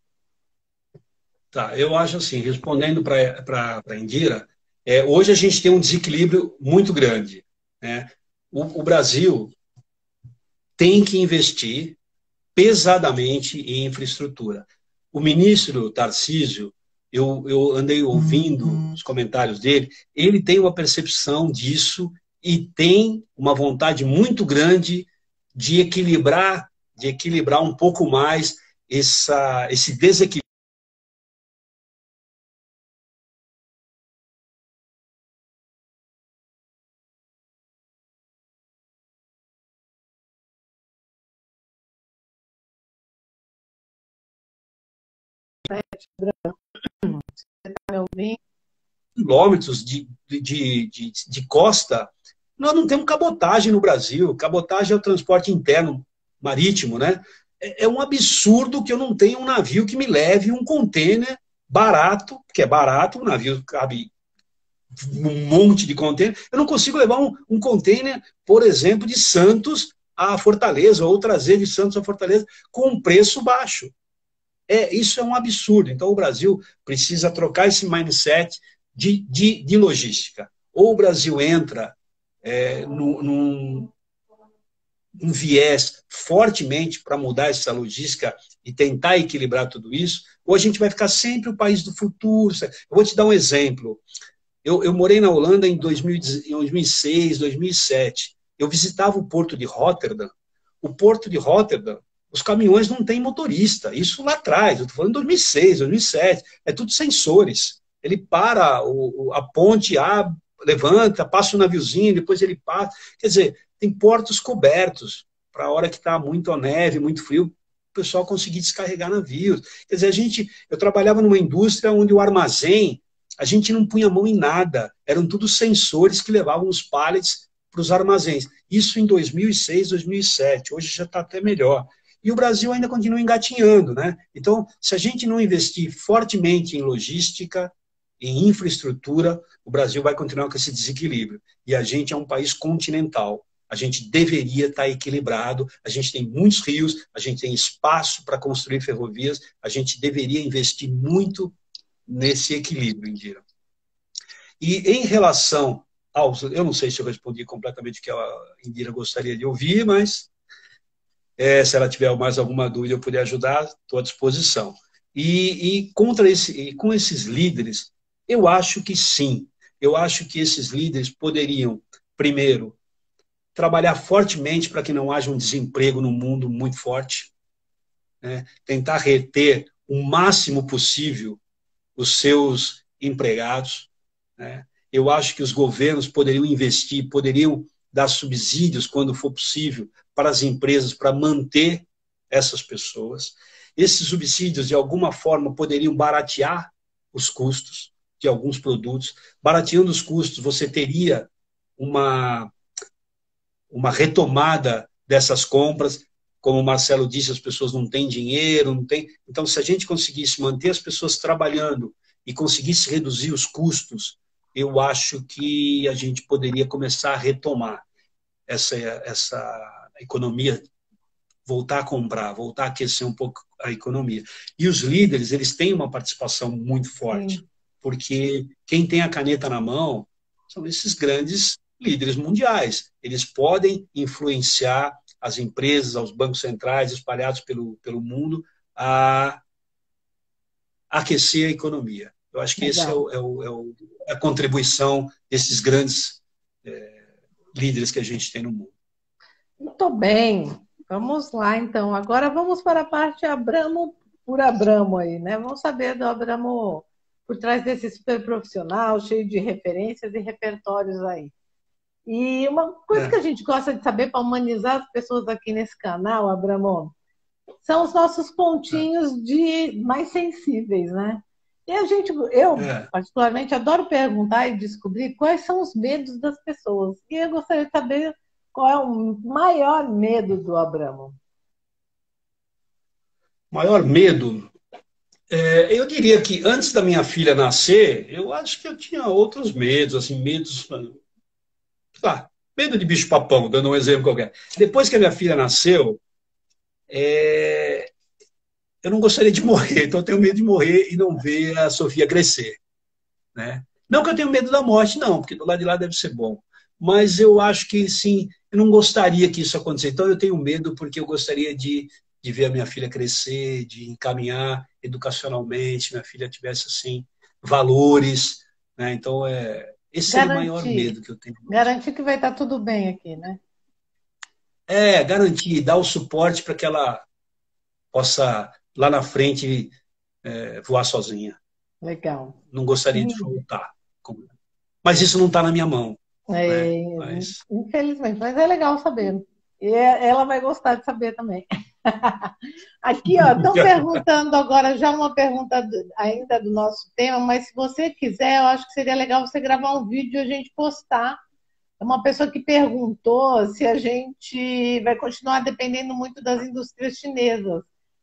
Tá, eu acho assim, respondendo para a Indira, hoje a gente tem um desequilíbrio muito grande. Né? O Brasil tem que investir pesadamente em infraestrutura. O ministro Tarcísio, eu andei ouvindo os comentários dele, ele tem uma percepção disso e tem uma vontade muito grande de equilibrar um pouco mais esse desequilíbrio. Você está me ouvindo? quilômetros de costa. Nós não temos cabotagem no Brasil. Cabotagem é o transporte interno marítimo, né? É um absurdo que eu não tenha um navio que me leve um contêiner barato, que é barato, um navio cabe um monte de contêiner. Eu não consigo levar um contêiner, por exemplo, de Santos a Fortaleza, ou trazer de Santos a Fortaleza com um preço baixo. Isso é um absurdo. Então, o Brasil precisa trocar esse mindset de logística. Ou o Brasil entra num viés fortemente para mudar essa logística e tentar equilibrar tudo isso, ou a gente vai ficar sempre o país do futuro. Eu vou te dar um exemplo. Eu morei na Holanda em 2006, 2007. Eu visitava o porto de Rotterdam. O porto de Rotterdam, os caminhões não têm motorista. Isso lá atrás, eu estou falando em 2006, 2007. É tudo sensores. Ele para a ponte, levanta, passa o naviozinho, depois ele passa. Quer dizer, tem portos cobertos para a hora que está muito neve, muito frio, o pessoal conseguir descarregar navios. Quer dizer, eu trabalhava numa indústria onde o armazém, a gente não punha a mão em nada. Eram tudo sensores que levavam os pallets para os armazéns. Isso em 2006, 2007. Hoje já está até melhor. E o Brasil ainda continua engatinhando, né? Então, se a gente não investir fortemente em logística, em infraestrutura, o Brasil vai continuar com esse desequilíbrio. E a gente é um país continental. A gente deveria estar equilibrado, a gente tem muitos rios, a gente tem espaço para construir ferrovias, a gente deveria investir muito nesse equilíbrio, Indira. E em relação aos... Eu não sei se eu respondi completamente o que a Indira gostaria de ouvir, mas se ela tiver mais alguma dúvida eu puder ajudar, estou à disposição. E com esses líderes, eu acho que sim. Eu acho que esses líderes poderiam, primeiro, trabalhar fortemente para que não haja um desemprego no mundo muito forte, né? Tentar reter o máximo possível os seus empregados, né? Eu acho que os governos poderiam investir, poderiam dar subsídios, quando for possível, para as empresas, para manter essas pessoas. Esses subsídios, de alguma forma, poderiam baratear os custos de alguns produtos. Barateando os custos, você teria uma retomada dessas compras. Como o Marcelo disse, as pessoas não têm dinheiro, não tem. Então, se a gente conseguisse manter as pessoas trabalhando e conseguisse reduzir os custos, eu acho que a gente poderia começar a retomar essa economia, voltar a comprar, voltar a aquecer um pouco a economia. E os líderes, eles têm uma participação muito forte, sim, porque quem tem a caneta na mão são esses grandes líderes mundiais. Eles podem influenciar as empresas, os bancos centrais espalhados pelo mundo a aquecer a economia. Eu acho que essa é a contribuição desses grandes líderes que a gente tem no mundo. Muito bem. Vamos lá, então. Agora vamos para a parte Abramo por Abramo aí, né? Vamos saber do Abramo por trás desse super profissional, cheio de referências e repertórios aí. E uma coisa que a gente gosta de saber para humanizar as pessoas aqui nesse canal, Abramo, são os nossos pontinhos mais sensíveis, né? E eu particularmente adoro perguntar e descobrir quais são os medos das pessoas. E eu gostaria de saber qual é o maior medo do Abramo. Maior medo? Eu diria que antes da minha filha nascer, eu acho que eu tinha outros medos, assim, medos... medo de bicho-papão, dando um exemplo qualquer. Depois que a minha filha nasceu, eu não gostaria de morrer, então eu tenho medo de morrer e não ver a Sofia crescer, né? Não que eu tenha medo da morte, não, porque do lado de lá deve ser bom. Mas eu acho que, sim, eu não gostaria que isso acontecesse. Então eu tenho medo porque eu gostaria de ver a minha filha crescer, de encaminhar educacionalmente, minha filha tivesse, assim, valores, né? Então, esse é o maior medo que eu tenho. Garantir que vai estar tudo bem aqui, né? Garantir, dar o suporte para que ela possa, lá na frente, voar sozinha. Legal. Não gostaria de voltar. Mas isso não está na minha mão. Né? Infelizmente, mas é legal saber. E ela vai gostar de saber também. Aqui, ó, estão perguntando agora, já uma pergunta ainda do nosso tema, mas se você quiser, eu acho que seria legal você gravar um vídeo e a gente postar. É uma pessoa que perguntou se a gente vai continuar dependendo muito das indústrias chinesas.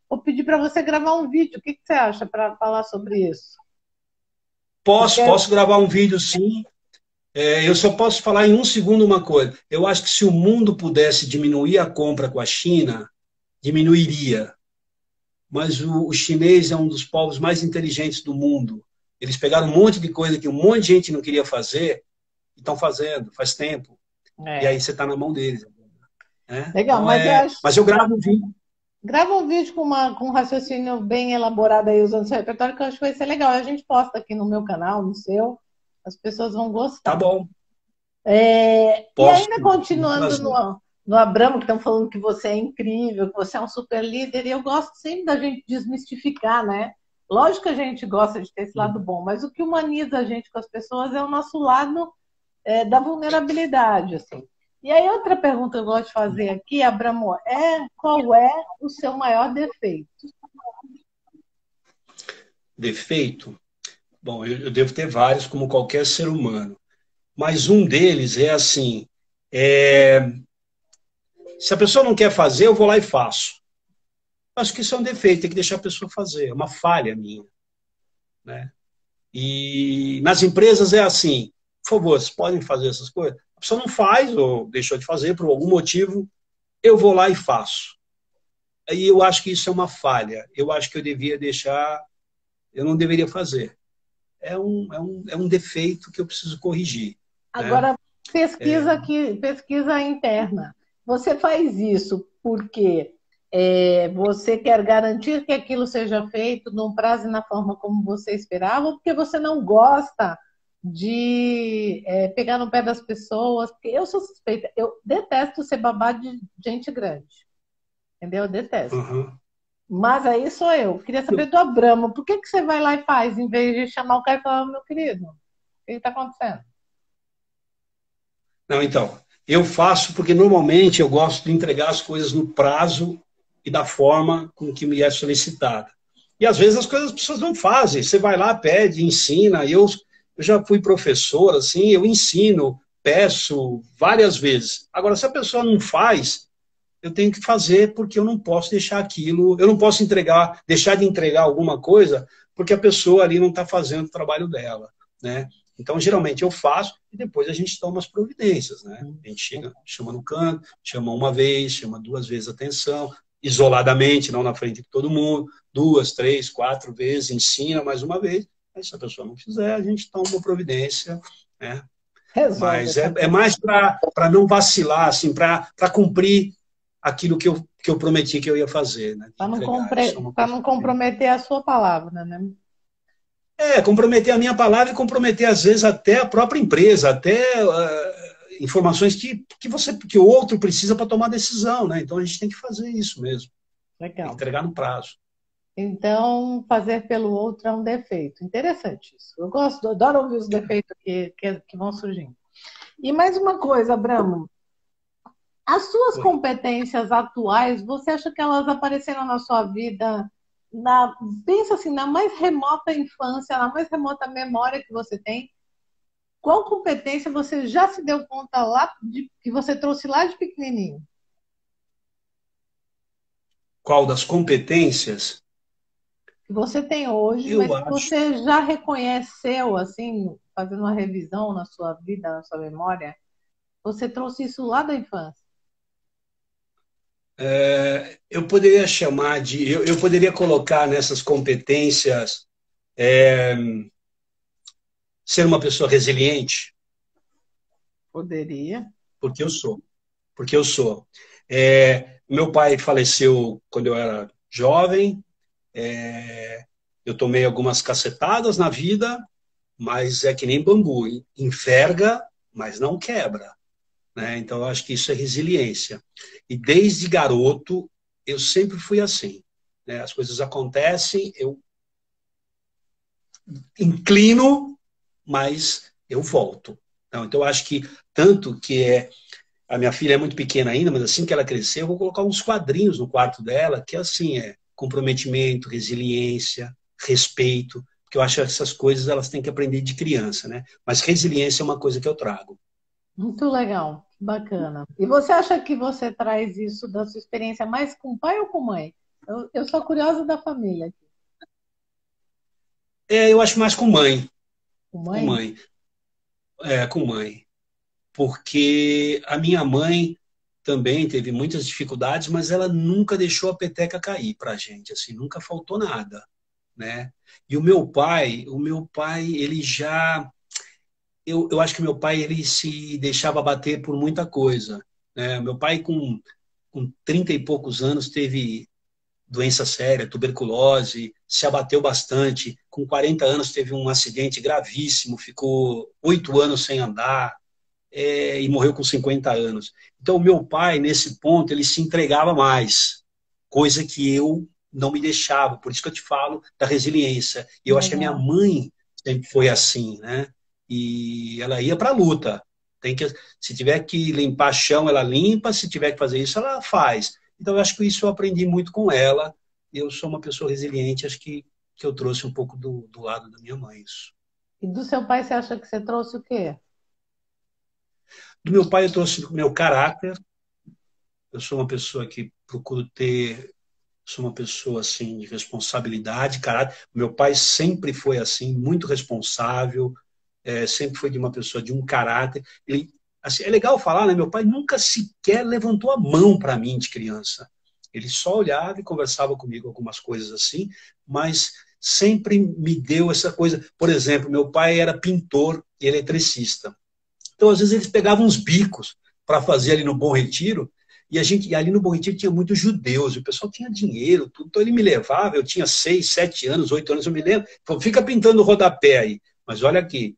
Vou pedir para você gravar um vídeo. O que você acha para falar sobre isso? Posso gravar um vídeo, sim. Eu só posso falar em um segundo uma coisa. Eu acho que se o mundo pudesse diminuir a compra com a China, diminuiria. Mas o chinês é um dos povos mais inteligentes do mundo. Eles pegaram um monte de coisa que um monte de gente não queria fazer e estão fazendo, faz tempo. E aí você está na mão deles. Né? Legal, Então, mas eu acho... mas eu gravo um vídeo. Grava um vídeo com um raciocínio bem elaborado aí, usando seu repertório, que eu acho que vai ser legal. A gente posta aqui no meu canal, no seu, as pessoas vão gostar. Tá bom. E ainda continuando no Abramo, que estão falando que você é incrível, que você é um super líder, e eu gosto sempre da gente desmistificar, né? Lógico que a gente gosta de ter esse lado bom, mas o que humaniza a gente com as pessoas é o nosso lado da vulnerabilidade, assim. E aí, outra pergunta que eu gosto de fazer aqui, Abramo, qual é o seu maior defeito? Defeito? Bom, eu devo ter vários, como qualquer ser humano. Mas um deles é assim, se a pessoa não quer fazer, eu vou lá e faço. Acho que isso é um defeito, tem que deixar a pessoa fazer, é uma falha minha. Né? E nas empresas é assim, por favor, vocês podem fazer essas coisas? A pessoa não faz ou deixou de fazer por algum motivo, eu vou lá e faço. Aí eu acho que isso é uma falha. Eu acho que eu devia deixar, eu não deveria fazer. É um defeito que eu preciso corrigir. Agora, né? pesquisa interna. Você faz isso porque você quer garantir que aquilo seja feito num prazo e na forma como você esperava, ou porque você não gosta de pegar no pé das pessoas? Porque eu sou suspeita, eu detesto ser babá de gente grande. Entendeu? Eu detesto. Uhum. Mas aí sou eu. Queria saber do Abramo, por que você vai lá e faz, em vez de chamar o cara e falar, meu querido, o que está acontecendo? Não, então, eu faço porque normalmente eu gosto de entregar as coisas no prazo e da forma com que me é solicitada. E às vezes as pessoas não fazem. Você vai lá, pede, ensina. Eu já fui professor, assim, eu ensino, peço várias vezes. Agora, se a pessoa não faz, eu tenho que fazer porque eu não posso deixar aquilo, eu não posso deixar de entregar alguma coisa porque a pessoa ali não está fazendo o trabalho dela, né? Então, geralmente eu faço e depois a gente toma as providências, né? A gente chama no canto, chama uma vez, chama 2 vezes atenção, isoladamente, não na frente de todo mundo, 2, 3, 4 vezes, ensina mais uma vez. Aí, se a pessoa não fizer, a gente toma uma providência, né? Resolve. Mas é mais para não vacilar, assim, para cumprir aquilo que eu prometi que eu ia fazer. Né? Para não comprometer a sua palavra, né? Comprometer a minha palavra e comprometer, às vezes, até a própria empresa, até informações que o outro precisa para tomar decisão. Né? Então, a gente tem que fazer isso mesmo. Legal. Entregar no prazo. Então, fazer pelo outro é um defeito. Interessante isso. Eu adoro ouvir os defeitos que vão surgindo. E mais uma coisa, Abramo. As suas competências atuais, você acha que elas apareceram na sua vida, pensa assim, na mais remota infância, na mais remota memória que você tem? Qual competência você já se deu conta que você trouxe lá de pequenininho? Qual das competências? Que você tem hoje, mas que você já reconheceu, assim, fazendo uma revisão na sua vida, na sua memória, você trouxe isso lá da infância? Eu poderia chamar eu poderia colocar nessas competências ser uma pessoa resiliente. Poderia. Porque eu sou. Meu pai faleceu quando eu era jovem. Eu tomei algumas cacetadas na vida, mas é que nem bambu, enverga, mas não quebra. Né? Então, eu acho que isso é resiliência. E desde garoto, eu sempre fui assim. Né? As coisas acontecem, eu inclino, mas eu volto. Então, eu acho que tanto que A minha filha é muito pequena ainda, mas assim que ela crescer, eu vou colocar uns quadrinhos no quarto dela, que assim é comprometimento, resiliência, respeito, porque eu acho que essas coisas elas têm que aprender de criança, né? Mas resiliência é uma coisa que eu trago. Muito legal, que bacana. E você acha que você traz isso da sua experiência mais com pai ou com mãe? Eu sou curiosa da família. É, eu acho mais com mãe, Com com mãe? mãe, com mãe, porque a minha mãe também teve muitas dificuldades, mas ela nunca deixou a peteca cair para a gente, assim, nunca faltou nada, né? E o meu pai, ele já, eu acho que meu pai ele se deixava bater por muita coisa, né? Meu pai com 30 e poucos anos teve doença séria, tuberculose, se abateu bastante. Com 40 anos teve um acidente gravíssimo, ficou 8 anos sem andar, e morreu com 50 anos. Então, o meu pai, nesse ponto, ele se entregava mais, coisa que eu não me deixava. Por isso que eu te falo da resiliência. E eu acho que a minha Legal. mãe sempre foi assim, né? E ela ia para a luta. Tem que, se tiver que limpar chão, ela limpa. Se tiver que fazer isso, ela faz. Então, eu acho que isso eu aprendi muito com ela. Eu sou uma pessoa resiliente, acho que eu trouxe um pouco do lado da minha mãe isso. E do seu pai, você acha que você trouxe o quê? Do meu pai, eu trouxe o meu caráter. Eu sou uma pessoa que procuro ter, sou uma pessoa assim de responsabilidade, caráter. Meu pai sempre foi assim, muito responsável, sempre foi de uma pessoa de um caráter. Ele, assim, é legal falar, né? Meu pai nunca sequer levantou a mão para mim de criança. Ele só olhava e conversava comigo algumas coisas assim, mas sempre me deu essa coisa. Por exemplo, meu pai era pintor e eletricista. Então, às vezes, eles pegavam uns bicos para fazer ali no Bom Retiro, e ali no Bom Retiro tinha muitos judeus, e o pessoal tinha dinheiro, tudo. Então ele me levava, eu tinha 6, 7 anos, 8 anos, eu me lembro, falou, fica pintando o rodapé aí. Mas olha aqui,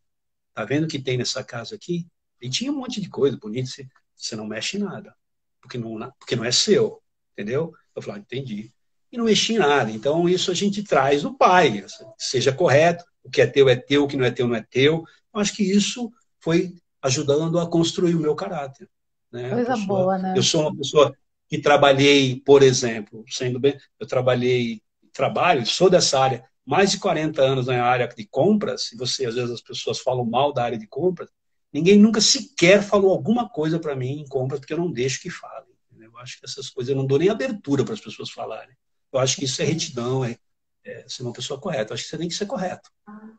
tá vendo o que tem nessa casa aqui? E tinha um monte de coisa bonita, você não mexe em nada, porque não é seu, entendeu? Eu falei, entendi. E não mexi em nada. Então, isso a gente traz do pai, seja correto, o que é teu, o que não é teu, não é teu. Eu acho que isso foi ajudando a construir o meu caráter. Né? Coisa boa, Eu né? sou uma pessoa que trabalhei, por exemplo, sendo bem, eu trabalho, sou dessa área, mais de 40 anos na área de compras, e você, às vezes, as pessoas falam mal da área de compras, ninguém nunca sequer falou alguma coisa para mim em compras, porque eu não deixo que falem. Eu acho que essas coisas eu não dou nem abertura para as pessoas falarem. Eu acho que isso é retidão, ser uma pessoa correta. Eu acho que você tem que ser correto.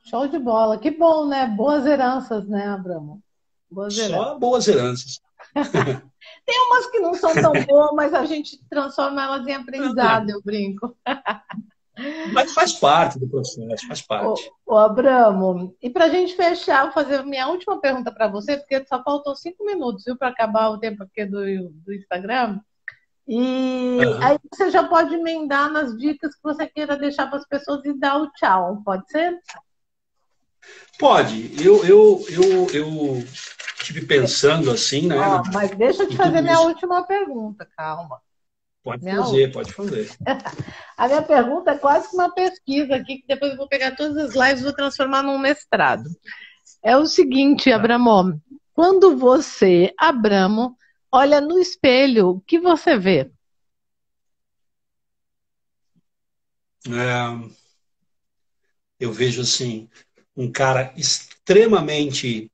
Show de bola. Que bom, né? Boas heranças, né, Abramo? Boas heranças. Só boas heranças. Tem umas que não são tão boas, mas a gente transforma elas em aprendizado, eu brinco. Mas faz parte do processo, faz parte. Ô, Abramo, e para a gente fechar, vou fazer a minha última pergunta para você, porque só faltam 5 minutos, viu, para acabar o tempo aqui do Instagram. E aí Uhum. você já pode emendar nas dicas que você queira deixar para as pessoas e dar o tchau, pode ser? Pode. Eu tive pensando assim, né, Ó, mas deixa eu te em fazer tudo minha isso. última pergunta, calma. Pode Minha fazer, pode fazer. A minha pergunta é quase que uma pesquisa aqui, que depois eu vou pegar todas as lives e vou transformar num mestrado. É o seguinte, Tá. Abramo, quando você, Abramo, olha no espelho, o que você vê? É, eu vejo assim um cara extremamente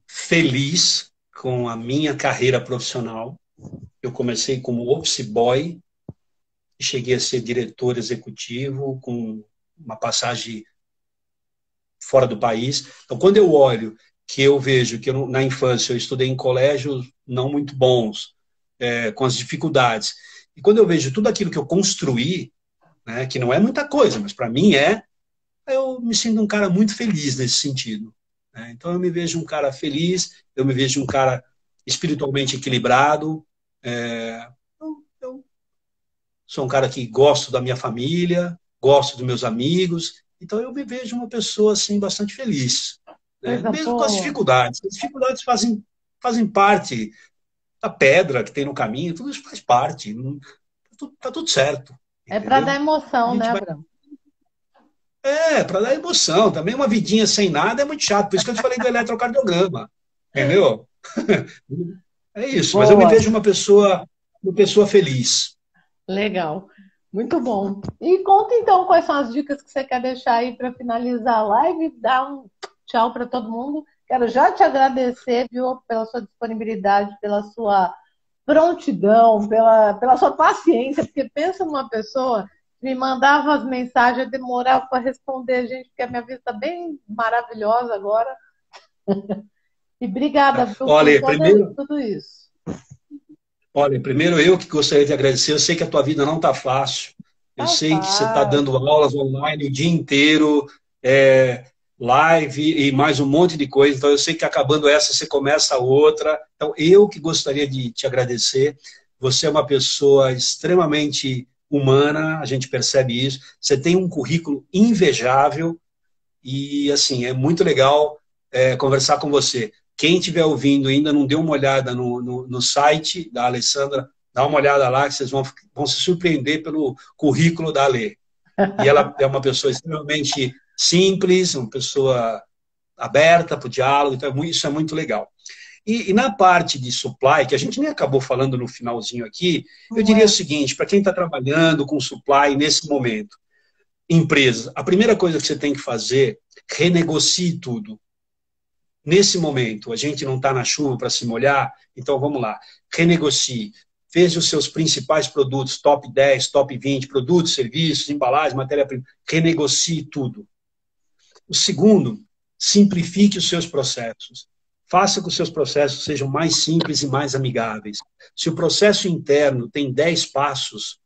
feliz com a minha carreira profissional. Eu comecei como office boy e cheguei a ser diretor executivo com uma passagem fora do país. Então, quando eu olho que eu vejo que na infância eu estudei em colégios não muito bons, com as dificuldades, e quando eu vejo tudo aquilo que eu construí, né, que não é muita coisa, mas para mim eu me sinto um cara muito feliz nesse sentido. Né? Então, eu me vejo um cara feliz, eu me vejo um cara espiritualmente equilibrado, eu sou um cara que gosto da minha família, gosto dos meus amigos, então eu me vejo uma pessoa assim bastante feliz, né? Coisa Mesmo com as boa. dificuldades. As dificuldades fazem parte da pedra que tem no caminho, tudo isso faz parte, tá tudo certo, É para dar entendeu? A emoção, né, gente vai. Abramo? Para dar emoção. Também uma vidinha sem nada é muito chato, por isso que eu te falei do eletrocardiograma, entendeu? É isso, mas eu me Boa, vejo uma pessoa feliz. legal. Muito bom. E conta então quais são as dicas que você quer deixar aí para finalizar a live, dar um tchau para todo mundo. Quero já te agradecer, viu, pela sua disponibilidade, pela sua prontidão, pela sua paciência, porque pensa numa pessoa que me mandava as mensagens, eu demorava para responder, gente, porque a minha vida está bem maravilhosa agora. E obrigada, viu, por Olha, primeiro, tudo isso. olha, primeiro eu que gostaria de agradecer. Eu sei que a tua vida não está fácil. Eu Tá sei que você está dando fácil. aulas online o dia inteiro, é, live e mais um monte de coisa. Então, eu sei que acabando essa, você começa a outra. Então, eu que gostaria de te agradecer. Você é uma pessoa extremamente humana, a gente percebe isso. Você tem um currículo invejável e, assim, é muito legal conversar com você. Quem estiver ouvindo ainda não deu uma olhada no site da Alessandra, dá uma olhada lá que vocês vão se surpreender pelo currículo da Ale. E ela é uma pessoa extremamente simples, uma pessoa aberta para o diálogo, então isso é muito legal. E na parte de supply, que a gente nem acabou falando no finalzinho aqui, eu Não diria o é? seguinte, para quem está trabalhando com supply nesse momento, empresas, a primeira coisa que você tem que fazer, renegocie tudo. Nesse momento, a gente não está na chuva para se molhar, então vamos lá, renegocie. Veja os seus principais produtos, top 10, top 20, produtos, serviços, embalagens, matéria-prima, renegocie tudo. O segundo, simplifique os seus processos. Faça com que os seus processos sejam mais simples e mais amigáveis. Se o processo interno tem 10 passos,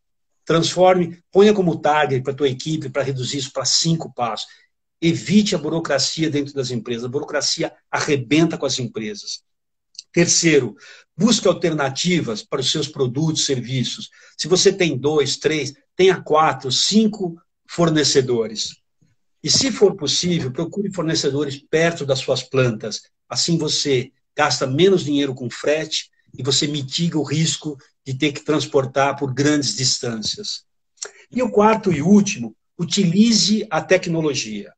transforme, ponha como target para a tua equipe para reduzir isso para 5 passos. Evite a burocracia dentro das empresas. A burocracia arrebenta com as empresas. Terceiro, busque alternativas para os seus produtos e serviços. Se você tem 2, 3, tenha 4, 5 fornecedores. E se for possível, procure fornecedores perto das suas plantas. Assim você gasta menos dinheiro com frete e você mitiga o risco de ter que transportar por grandes distâncias. E o quarto e último, utilize a tecnologia.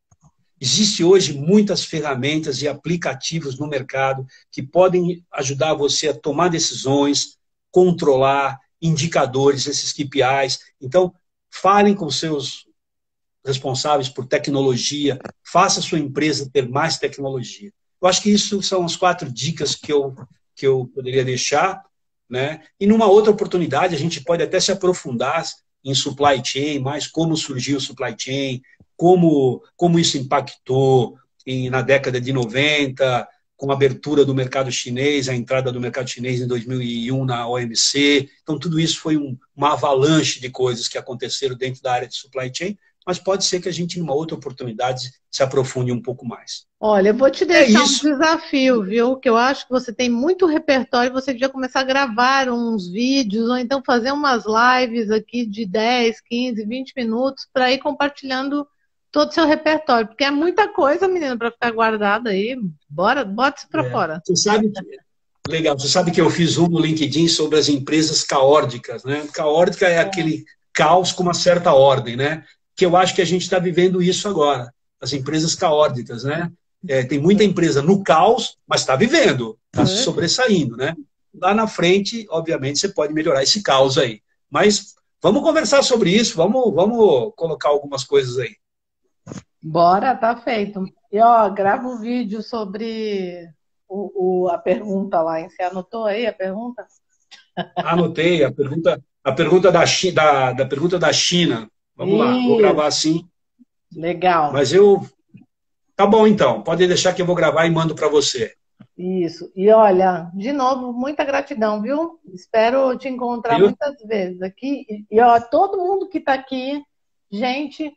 Existe hoje muitas ferramentas e aplicativos no mercado que podem ajudar você a tomar decisões, controlar indicadores, esses KPIs. Então, falem com seus responsáveis por tecnologia, faça a sua empresa ter mais tecnologia. Eu acho que isso são as 4 dicas que eu poderia deixar, né? E numa outra oportunidade, a gente pode até se aprofundar em supply chain, mais como surgiu o supply chain, como isso impactou na década de 90, com a abertura do mercado chinês, a entrada do mercado chinês em 2001 na OMC. Então, tudo isso foi uma avalanche de coisas que aconteceram dentro da área de supply chain, mas pode ser que a gente, numa outra oportunidade, se aprofunde um pouco mais. Olha, eu vou te É deixar um isso. desafio, viu? Que eu acho que você tem muito repertório, você devia começar a gravar uns vídeos, ou então fazer umas lives aqui de 10, 15, 20 minutos para ir compartilhando todo o seu repertório, porque é muita coisa, menina, para ficar guardada aí. Bora, bota isso para fora. Você sabe que, legal, você sabe que eu fiz um no LinkedIn sobre as empresas caórdicas, né? Caórdica é aquele caos com uma certa ordem, né? Que eu acho que a gente está vivendo isso agora. As empresas caórdicas, né? Tem muita empresa no caos, mas está vivendo, está se sobressaindo, né? Lá na frente, obviamente, você pode melhorar esse caos aí. Mas vamos conversar sobre isso, vamos colocar algumas coisas aí. Bora, tá feito. E ó, grava um vídeo sobre a pergunta lá, hein? Você anotou aí a pergunta? Anotei a pergunta da pergunta da China. Vamos lá, vou gravar Isso, sim. legal. Mas tá bom então. Pode deixar que eu vou gravar e mando para você. Isso. E olha, de novo, muita gratidão, viu? Espero te encontrar Viu? muitas vezes aqui. E ó, todo mundo que está aqui, gente,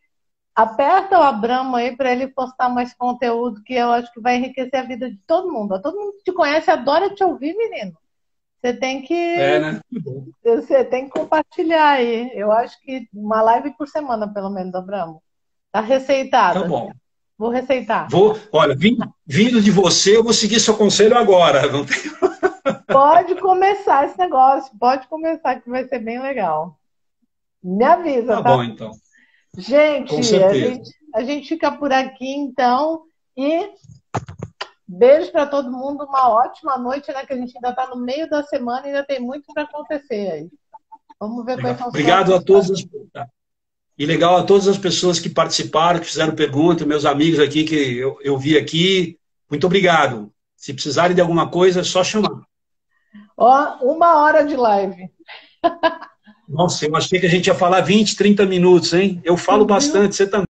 aperta o Abramo aí para ele postar mais conteúdo que eu acho que vai enriquecer a vida de todo mundo. Ó, todo mundo que te conhece adora te ouvir, menino. Você tem que, Né? você tem que compartilhar aí. Eu acho que uma live por semana, pelo menos, Abramo. Tá Tá receitada. bom. Vou receitar. Olha, vindo de você, eu vou seguir seu conselho agora. Não tem... Pode começar esse negócio, pode começar que vai ser bem legal. Me avisa, Tá tá? bom, então. Gente, Com certeza. a gente fica por aqui então e Beijo para todo mundo, uma ótima noite, né? Que a gente ainda está no meio da semana e ainda tem muito para acontecer aí. Vamos ver quais Legal. são os Obrigado a próximos todos. passos. E legal a todas as pessoas que participaram, que fizeram perguntas, meus amigos aqui que eu vi aqui. Muito obrigado. Se precisarem de alguma coisa, é só chamar. Ó, 1 hora de live. Nossa, eu achei que a gente ia falar 20, 30 minutos, hein? Eu falo Tu viu? bastante, você também.